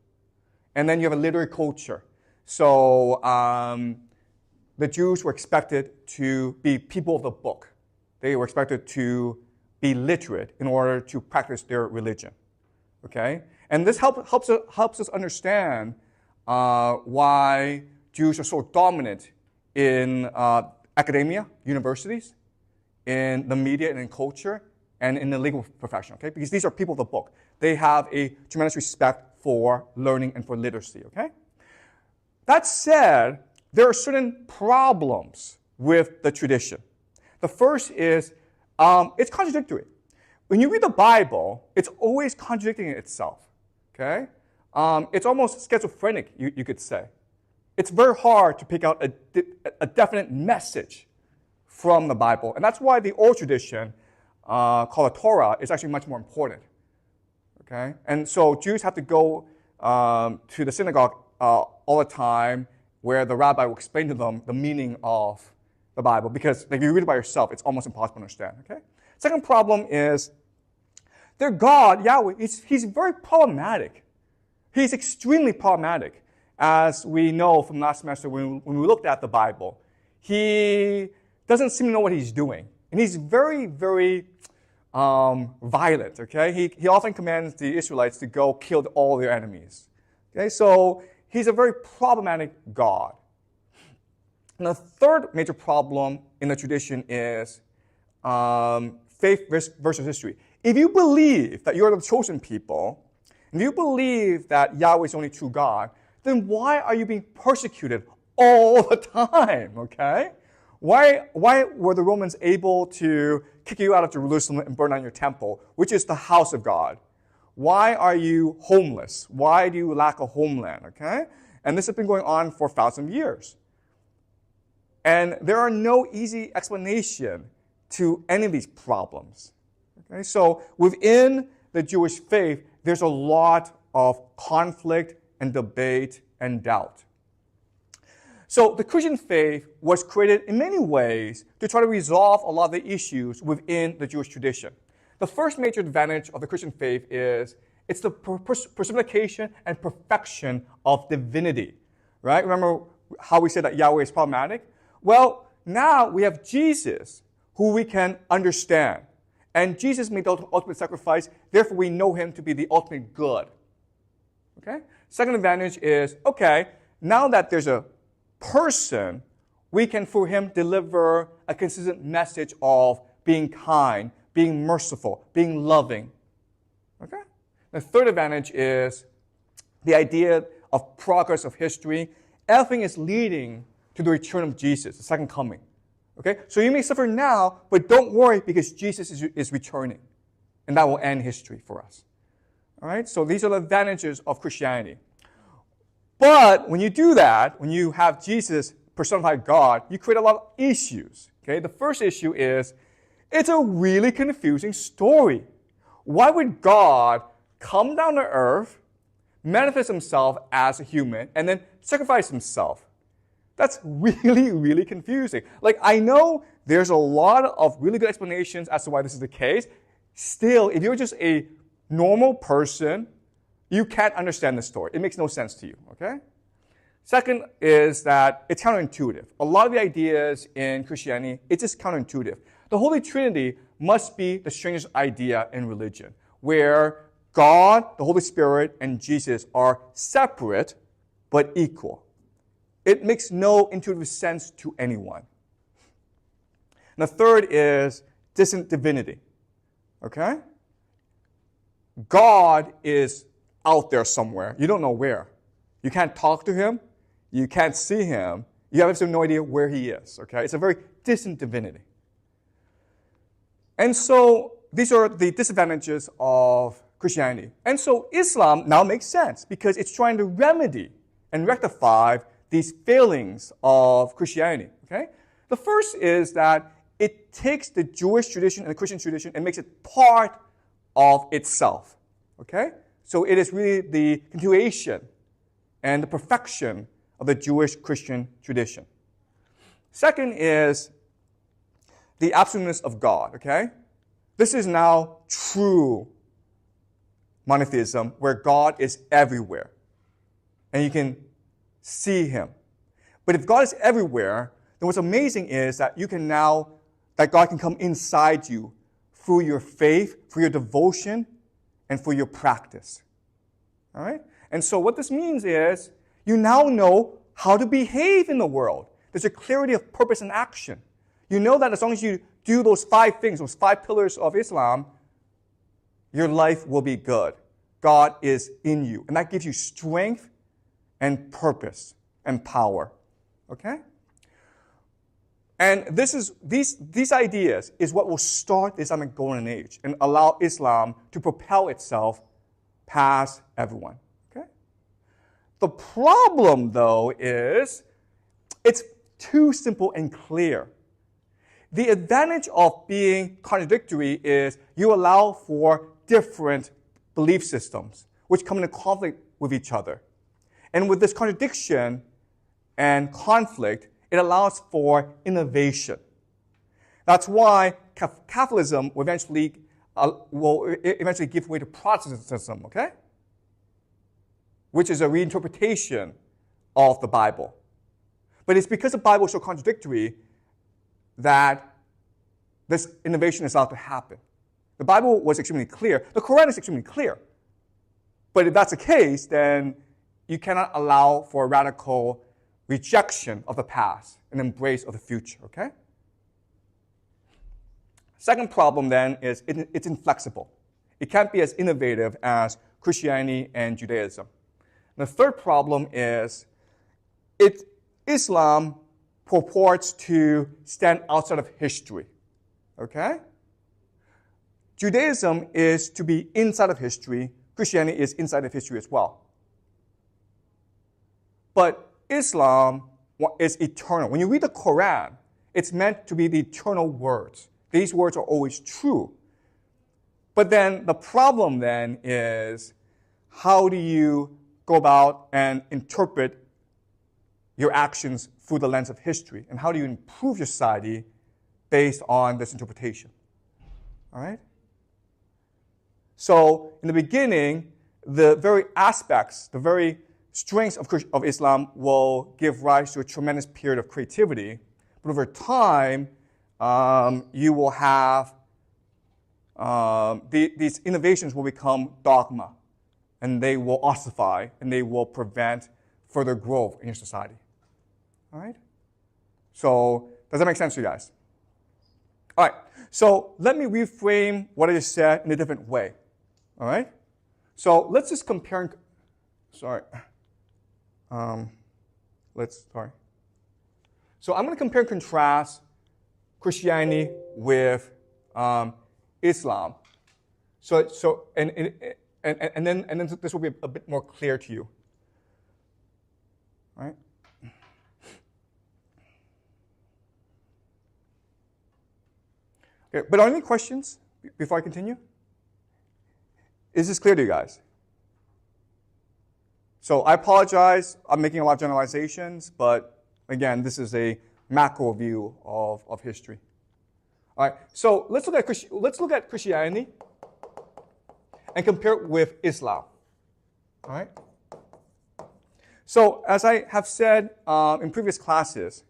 And then you have a literary culture. So the Jews were expected to be people of the book. They were expected to be literate in order to practice their religion. Okay? And this helps us understand why Jews are so dominant in academia, universities, in the media and in culture, and in the legal profession, okay? Because these are people of the book. They have a tremendous respect for learning and for literacy, okay? That said, there are certain problems with the tradition. The first is it's contradictory. When you read the Bible, it's always contradicting itself, okay? It's almost schizophrenic, you could say. It's very hard to pick out a definite message from the Bible. And that's why the oral tradition, called the Torah, is actually much more important. Okay? And so Jews have to go to the synagogue all the time where the rabbi will explain to them the meaning of the Bible. Because if you read it by yourself, it's almost impossible to understand. Okay? Second problem is their God, Yahweh, he's very problematic. He's extremely problematic. As we know from last semester when we looked at the Bible, he doesn't seem to know what he's doing. And he's very, very violent, okay? He often commands the Israelites to go kill all their enemies. Okay, so he's a very problematic God. And the third major problem in the tradition is faith versus history. If you believe that you're the chosen people, and you believe that Yahweh is the only true God, then why are you being persecuted all the time, okay? Why were the Romans able to kick you out of Jerusalem and burn down your temple, which is the house of God? Why are you homeless? Why do you lack a homeland, okay? And this has been going on for 1,000 years. And there are no easy explanation to any of these problems. Okay? So within the Jewish faith, there's a lot of conflict and debate and doubt. So the Christian faith was created in many ways to try to resolve a lot of the issues within the Jewish tradition. The first major advantage of the Christian faith is it's the personification and perfection of divinity, right? Remember how we said that Yahweh is problematic? Well, now we have Jesus, who we can understand. And Jesus made the ultimate sacrifice, therefore we know him to be the ultimate good. Okay? Second advantage is, okay, now that there's a person, we can, for him, deliver a consistent message of being kind, being merciful, being loving. Okay? The third advantage is the idea of progress of history. Everything is leading to the return of Jesus, the second coming. Okay? So you may suffer now, but don't worry because Jesus is returning. And that will end history for us. All right? So these are the advantages of Christianity. But when you do that, when you have Jesus personified God, you create a lot of issues. Okay? The first issue is it's a really confusing story. Why would God come down to earth, manifest himself as a human, and then sacrifice himself? That's really, really confusing. Like, I know there's a lot of really good explanations as to why this is the case. Still, if you're just a normal person, you can't understand the story. It makes no sense to you, okay? Second is that it's counterintuitive. A lot of the ideas in Christianity, it's just counterintuitive. The Holy Trinity must be the strangest idea in religion, where God, the Holy Spirit, and Jesus are separate but equal. It makes no intuitive sense to anyone. And the third is distant divinity. Okay? God is out there somewhere. You don't know where. You can't talk to him. You can't see him. You have no idea where he is. Okay? It's a very distant divinity. And so these are the disadvantages of Christianity. And so Islam now makes sense because it's trying to remedy and rectify these failings of Christianity. Okay? The first is that it takes the Jewish tradition and the Christian tradition and makes it part of itself. Okay? So it is really the continuation and the perfection of the Jewish Christian tradition. Second is the absoluteness of God. Okay? This is now true monotheism where God is everywhere. And you can see him. But if God is everywhere, then what's amazing is that that God can come inside you through your faith, through your devotion, and for your practice. All right? And so what this means is you now know how to behave in the world. There's a clarity of purpose and action. You know that as long as you do those 5 things, those 5 pillars of Islam, your life will be good. God is in you. And that gives you strength and purpose and power. Okay? And these ideas is what will start the Islamic golden age and allow Islam to propel itself past everyone. Okay? The problem, though, is it's too simple and clear. The advantage of being contradictory is you allow for different belief systems which come into conflict with each other. And with this contradiction and conflict, it allows for innovation. That's why Catholicism will eventually give way to Protestantism, okay? Which is a reinterpretation of the Bible. But it's because the Bible is so contradictory that this innovation is allowed to happen. The Bible was extremely clear. The Quran is extremely clear. But if that's the case, then you cannot allow for a radical rejection of the past and embrace of the future, okay? Second problem then is it's inflexible. It can't be as innovative as Christianity and Judaism. And the third problem is Islam purports to stand outside of history. Okay? Judaism is to be inside of history. Christianity is inside of history as well. But Islam is eternal. When you read the Quran, it's meant to be the eternal words. These words are always true. But then the problem then is, how do you go about and interpret your actions through the lens of history? And how do you improve your society based on this interpretation? All right? So in the beginning, the very aspects, the very strengths of Islam will give rise to a tremendous period of creativity. But over time, you will have these innovations will become dogma, and they will ossify, and they will prevent further growth in your society. All right? So does that make sense to you guys? All right. So let me reframe what I just said in a different way. All right? So let's just compare. Sorry. So I'm going to compare and contrast Christianity with Islam. And then this will be a bit more clear to you. All right? Okay, but are there any questions before I continue? Is this clear to you guys? So I apologize, I'm making a lot of generalizations, but again, this is a macro view of history. All right, so let's look at Christianity and compare it with Islam. All right. So as I have said in previous classes,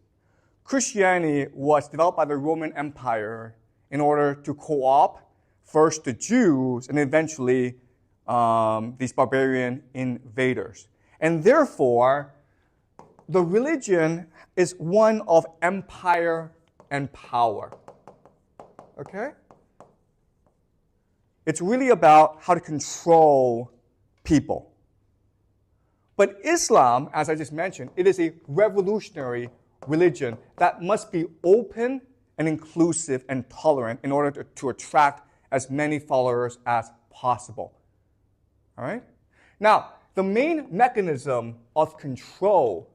Christianity was developed by the Roman Empire in order to co-opt first the Jews and eventually these barbarian invaders. And therefore, the religion is one of empire and power. Okay? It's really about how to control people. But Islam, as I just mentioned, it is a revolutionary religion that must be open and inclusive and tolerant in order to attract as many followers as possible. All right? Now, the main mechanism of control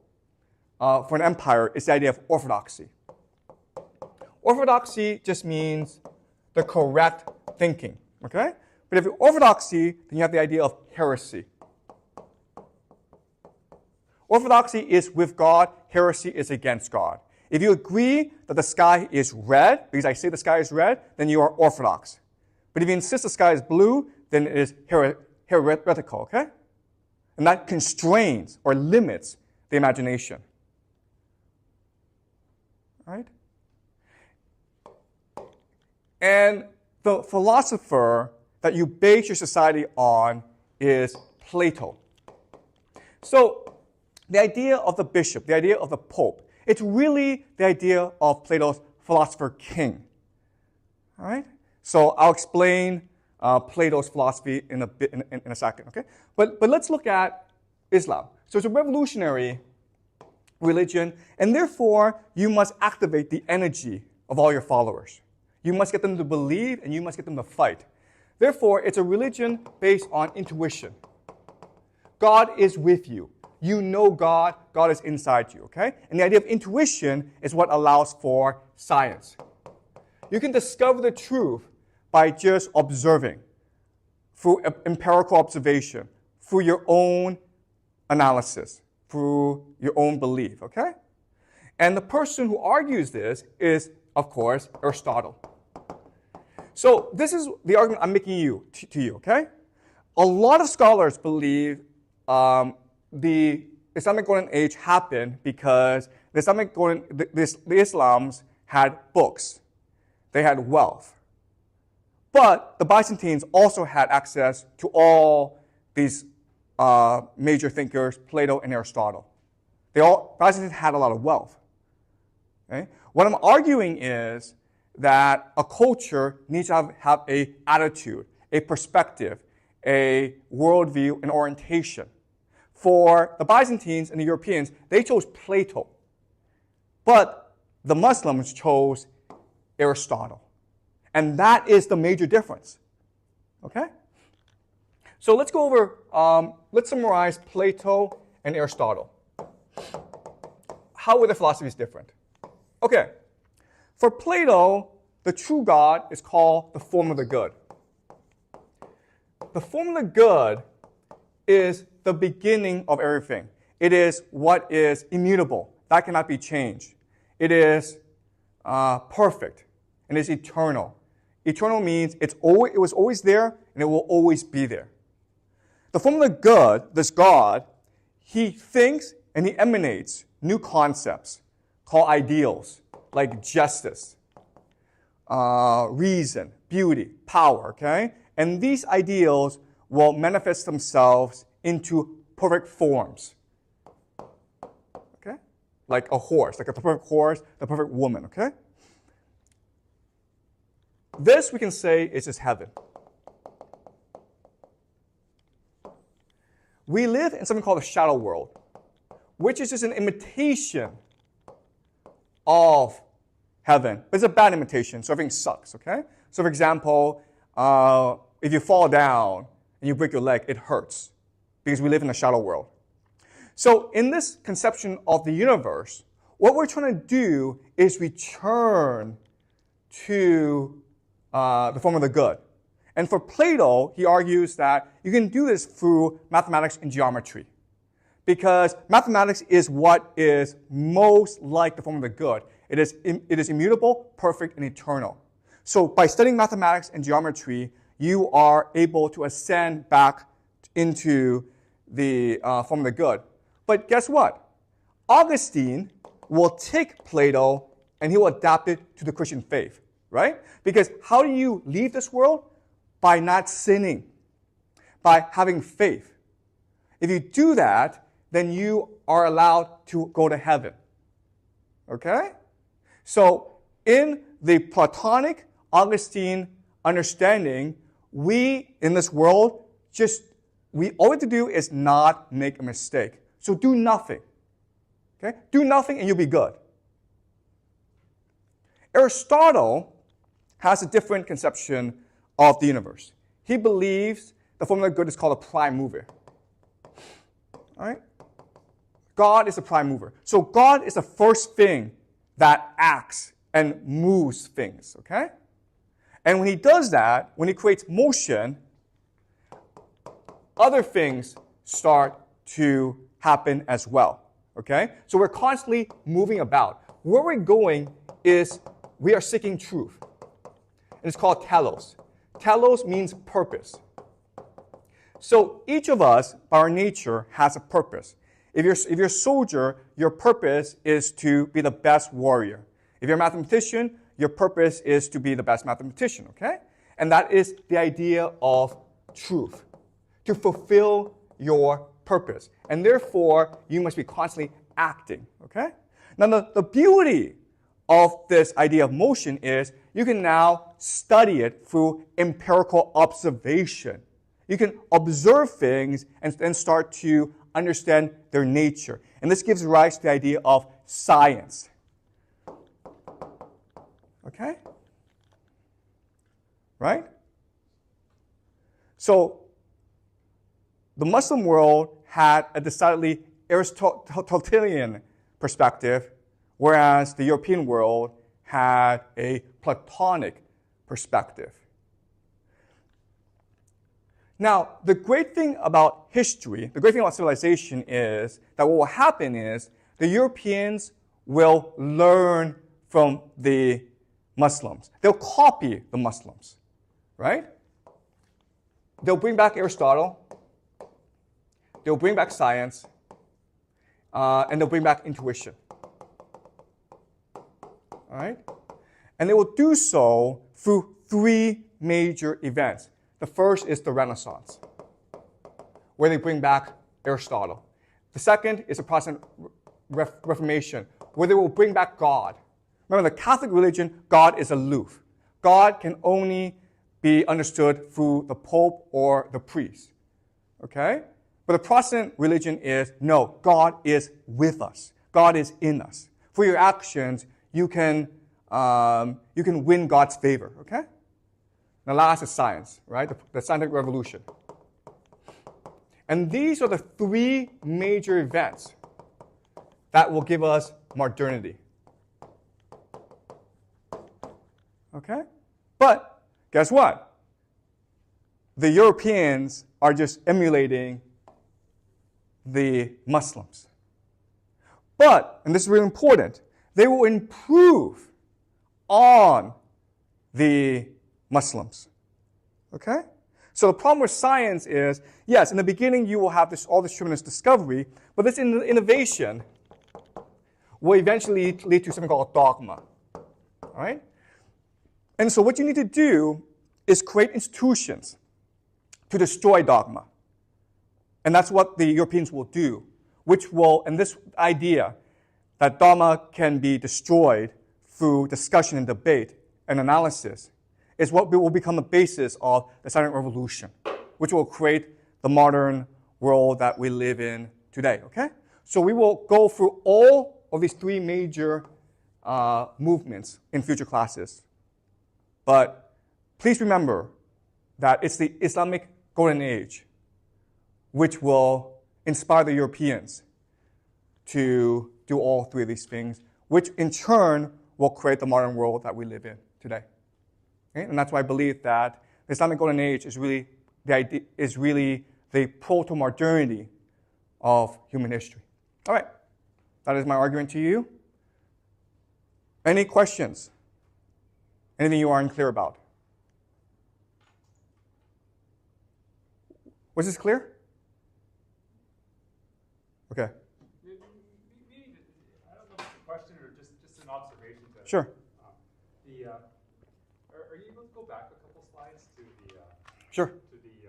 for an empire is the idea of orthodoxy. Orthodoxy just means the correct thinking, okay? But if you're orthodoxy, then you have the idea of heresy. Orthodoxy is with God, heresy is against God. If you agree that the sky is red, because I say the sky is red, then you are orthodox. But if you insist the sky is blue, then it is heretical, okay? And that constrains or limits the imagination. All right? And the philosopher that you base your society on is Plato. So the idea of the bishop, the idea of the pope, it's really the idea of Plato's philosopher king. All right? So I'll explain Plato's philosophy in a second, okay? But let's look at Islam. So it's a revolutionary religion, and therefore you must activate the energy of all your followers. You must get them to believe, and you must get them to fight. Therefore, it's a religion based on intuition. God is with you. You know God. God is inside you, okay? And the idea of intuition is what allows for science. You can discover the truth by just observing, through empirical observation, through your own analysis, through your own belief, okay? And the person who argues this is, of course, Aristotle. So this is the argument I'm making to you, okay? A lot of scholars believe the Islamic Golden Age happened because the Islams had books. They had wealth. But the Byzantines also had access to all these major thinkers, Plato and Aristotle. Byzantines had a lot of wealth. Okay? What I'm arguing is that a culture needs to have an attitude, a perspective, a worldview, an orientation. For the Byzantines and the Europeans, they chose Plato. But the Muslims chose Aristotle. And that is the major difference. Okay? So let's go over, let's summarize Plato and Aristotle. How were their philosophies different? Okay. For Plato, the true God is called the form of the good. The form of the good is the beginning of everything. It is what is immutable. That cannot be changed. It is perfect. And it's eternal. Eternal means it was always there and it will always be there. The form of the good, this God, he thinks and he emanates new concepts called ideals, like justice, reason, beauty, power, okay? And these ideals will manifest themselves into perfect forms, okay? Like a horse, like a perfect horse, the perfect woman, okay? This, we can say, is just heaven. We live in something called the shadow world, which is just an imitation of heaven. But it's a bad imitation, so everything sucks, okay? So for example, if you fall down and you break your leg, it hurts because we live in a shadow world. So in this conception of the universe, what we're trying to do is return to the form of the good. And for Plato, he argues that you can do this through mathematics and geometry. Because mathematics is what is most like the form of the good. It is immutable, perfect, and eternal. So by studying mathematics and geometry, you are able to ascend back into the form of the good. But guess what? Augustine will take Plato and he will adapt it to the Christian faith, right? Because how do you leave this world? By not sinning, by having faith. If you do that, then you are allowed to go to heaven. Okay? So in the Platonic Augustine understanding, we in this world all we have to do is not make a mistake. So do nothing. Okay? Do nothing and you'll be good. Aristotle has a different conception of the universe. He believes the form of the good is called a prime mover. All right? God is a prime mover. So God is the first thing that acts and moves things, okay? And when he does that, when he creates motion, other things start to happen as well, okay? So we're constantly moving about. Where we're going is we are seeking truth. And it's called telos. Telos means purpose. So each of us, by our nature, has a purpose. If you're a soldier, your purpose is to be the best warrior. If you're a mathematician, your purpose is to be the best mathematician, okay? And that is the idea of truth, to fulfill your purpose. And therefore, you must be constantly acting, okay? Now, the beauty of this idea of motion is you can now study it through empirical observation. You can observe things and then start to understand their nature. And this gives rise to the idea of science. Okay? Right? So, the Muslim world had a decidedly Aristotelian perspective, whereas the European world had a Platonic perspective. Now, the great thing about history, the great thing about civilization is that what will happen is the Europeans will learn from the Muslims. They'll copy the Muslims, right? They'll bring back Aristotle. They'll bring back science. And they'll bring back intuition. All right? And they will do so through three major events. The first is the Renaissance, where they bring back Aristotle. The second is the Protestant Reformation, where they will bring back God, Remember, the Catholic religion, God is aloof. God can only be understood through the Pope or the priest. Okay? But the Protestant religion is, no, God is with us. God is in us. Through your actions, you can win God's favor. Okay? Now, last is science, right? The scientific revolution. And these are the three major events that will give us modernity. Okay? But guess what? The Europeans are just emulating the Muslims. But, and this is really important, they will improve on the Muslims. Okay? So the problem with science is, yes, in the beginning you will have all this tremendous discovery, but this innovation will eventually lead to something called dogma. All right? And so what you need to do is create institutions to destroy dogma. And that's what the Europeans will do, which will, and this idea that dogma can be destroyed through discussion and debate and analysis is what will become the basis of the silent revolution, which will create the modern world that we live in today, okay? So we will go through all of these three major movements in future classes. But please remember that it's the Islamic Golden Age which will inspire the Europeans to do all three of these things, which in turn will create the modern world that we live in today. Okay? And that's why I believe that the Islamic Golden Age is really the proto-modernity of human history. All right, that is my argument to you. Any questions? Anything you are unclear about? Was this clear? Okay. Maybe, I don't know if it's a question or just an observation. Sure. Are you able to go back a couple slides to the sure. To the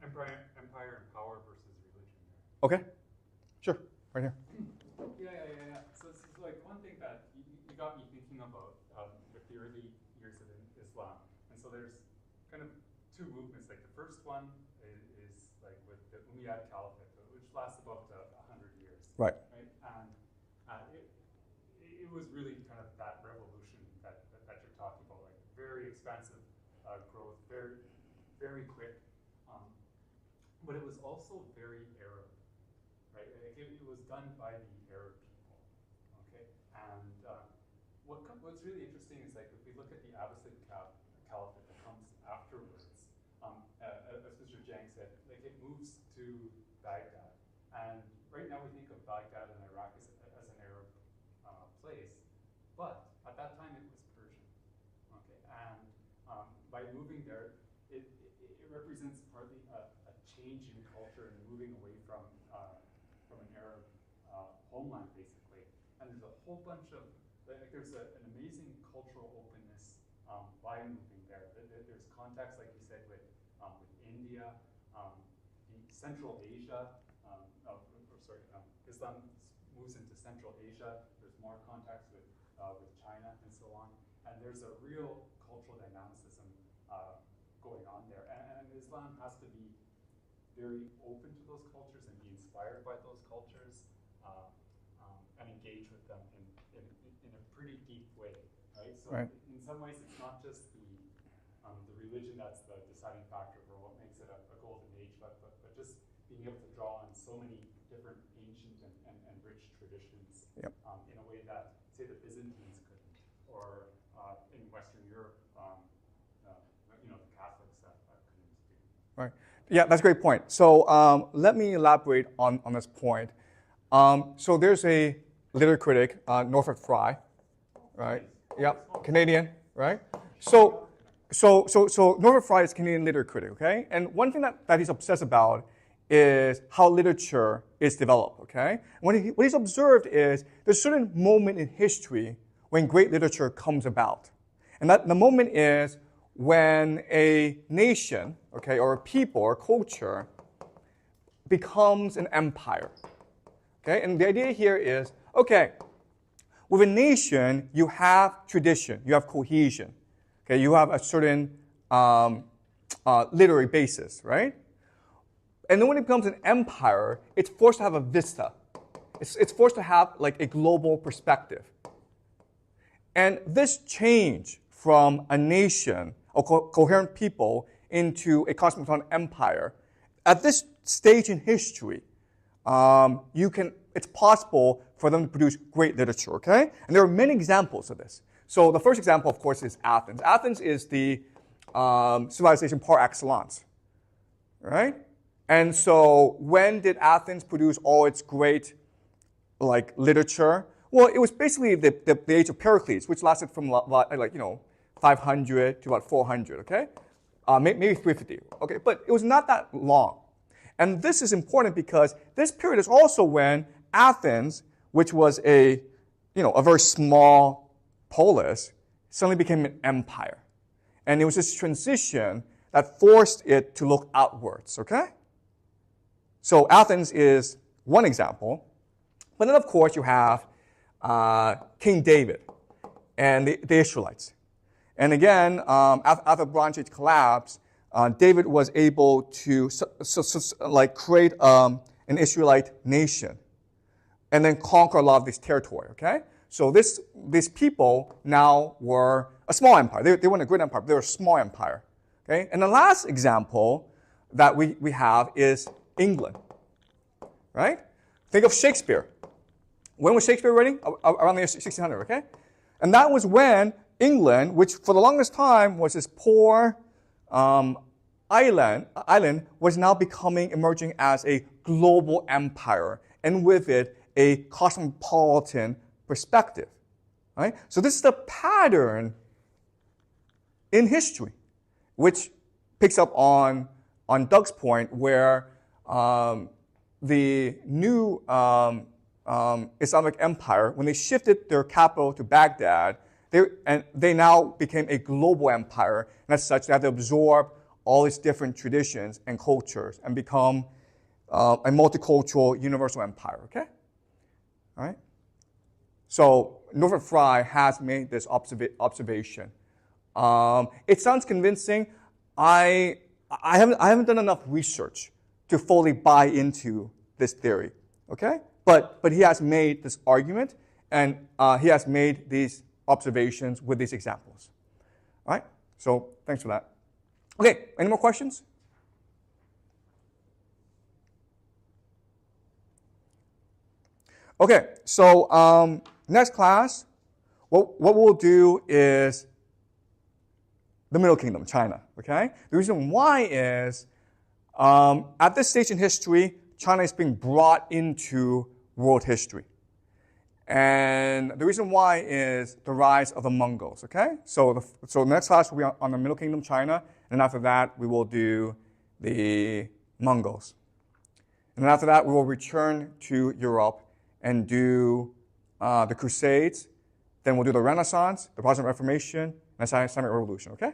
empire and power versus religion? Okay. Sure. Right here. Yeah. So like one thing that you got me thinking about with the early years of Islam, and so there's kind of two movements. Like the first one is like with the Umayyad Caliphate, which lasts about 100 years. Right. And it was really kind of that revolution that you're talking about, like very expansive growth, very, very quick. But it was also very Arab, right? It was done by the Arab people, okay? And what's really interesting is like if we look at the Abbasid Caliphate that comes afterwards, as Mr. Jiang said, like it moves to Baghdad. And right now we think of Baghdad in Iraq as an Arab place, but at that time it was Persian. Okay, and by moving there, it represents partly a change in culture and moving away from an Arab homeland, basically. And there's a whole bunch of there's an amazing cultural openness by moving there. There's contacts, like you said, with India, Central Asia. Islam moves into Central Asia. There's more contacts with China and so on. And there's a real cultural dynamicism going on there. And Islam has to be very open to those cultures and be inspired by those cultures and engage with them in a pretty deep way, right? So right. In some ways, it's not just the religion that's the deciding factor for what makes it a golden age, but just being able to draw on so many different ancient and rich traditions yep. In a way that, say, the Byzantines couldn't, or in Western Europe, the Catholics couldn't do. Right. Yeah, that's a great point. So let me elaborate on this point. So there's a literary critic, Norfolk Fry, right? Yep, Canadian, right? So Norfolk Fry is a Canadian literary critic, okay? And one thing that he's obsessed about is how literature is developed, okay? What he's observed is there's a certain moment in history when great literature comes about. And that the moment is when a nation, okay, or a people or a culture becomes an empire, okay? And the idea here is, okay, with a nation, you have tradition, you have cohesion. Okay, you have a certain literary basis, right? And then when it becomes an empire, it's forced to have a vista. It's forced to have like a global perspective. And this change from a nation, a coherent people, into a cosmopolitan empire, at this stage in history, it's possible for them to produce great literature, okay? And there are many examples of this. So the first example, of course, is Athens. Athens is the civilization par excellence, right? And so when did Athens produce all its great literature? Well, it was basically the age of Pericles, which lasted from 500 to about 400, okay? Maybe 350, okay? But it was not that long. And this is important because this period is also when Athens, which was a very small polis, suddenly became an empire. And it was this transition that forced it to look outwards, okay? So Athens is one example. But then, of course, you have King David and the Israelites. And again, after the Bronze Age collapse, David was able to create an Israelite nation and then conquer a lot of this territory, okay? So these people now were a small empire. They weren't a great empire, but they were a small empire, okay? And the last example that we have is England, right? Think of Shakespeare. When was Shakespeare writing? Around the year 1600, okay? And that was when England, which for the longest time was this poor island, was now emerging as a global empire, and with it, a cosmopolitan perspective, right? So this is the pattern in history, which picks up on Doug's point, where the new Islamic empire, when they shifted their capital to Baghdad, they now became a global empire, and as such, they had to absorb all these different traditions and cultures and become a multicultural universal empire, okay? All right? So Northrop Frye has made this observation. It sounds convincing. I haven't done enough research to fully buy into this theory, okay? But he has made this argument, and he has made these observations with these examples. All right? So thanks for that. Okay, any more questions? Okay, so next class, what we'll do is the Middle Kingdom, China, okay? The reason why is at this stage in history, China is being brought into world history. And the reason why is the rise of the Mongols, okay? So next class will be on the Middle Kingdom, China, and after that, we will do the Mongols. And then after that, we will return to Europe and do the Crusades. Then we'll do the Renaissance, the Protestant Reformation, and the Islamic Revolution, okay?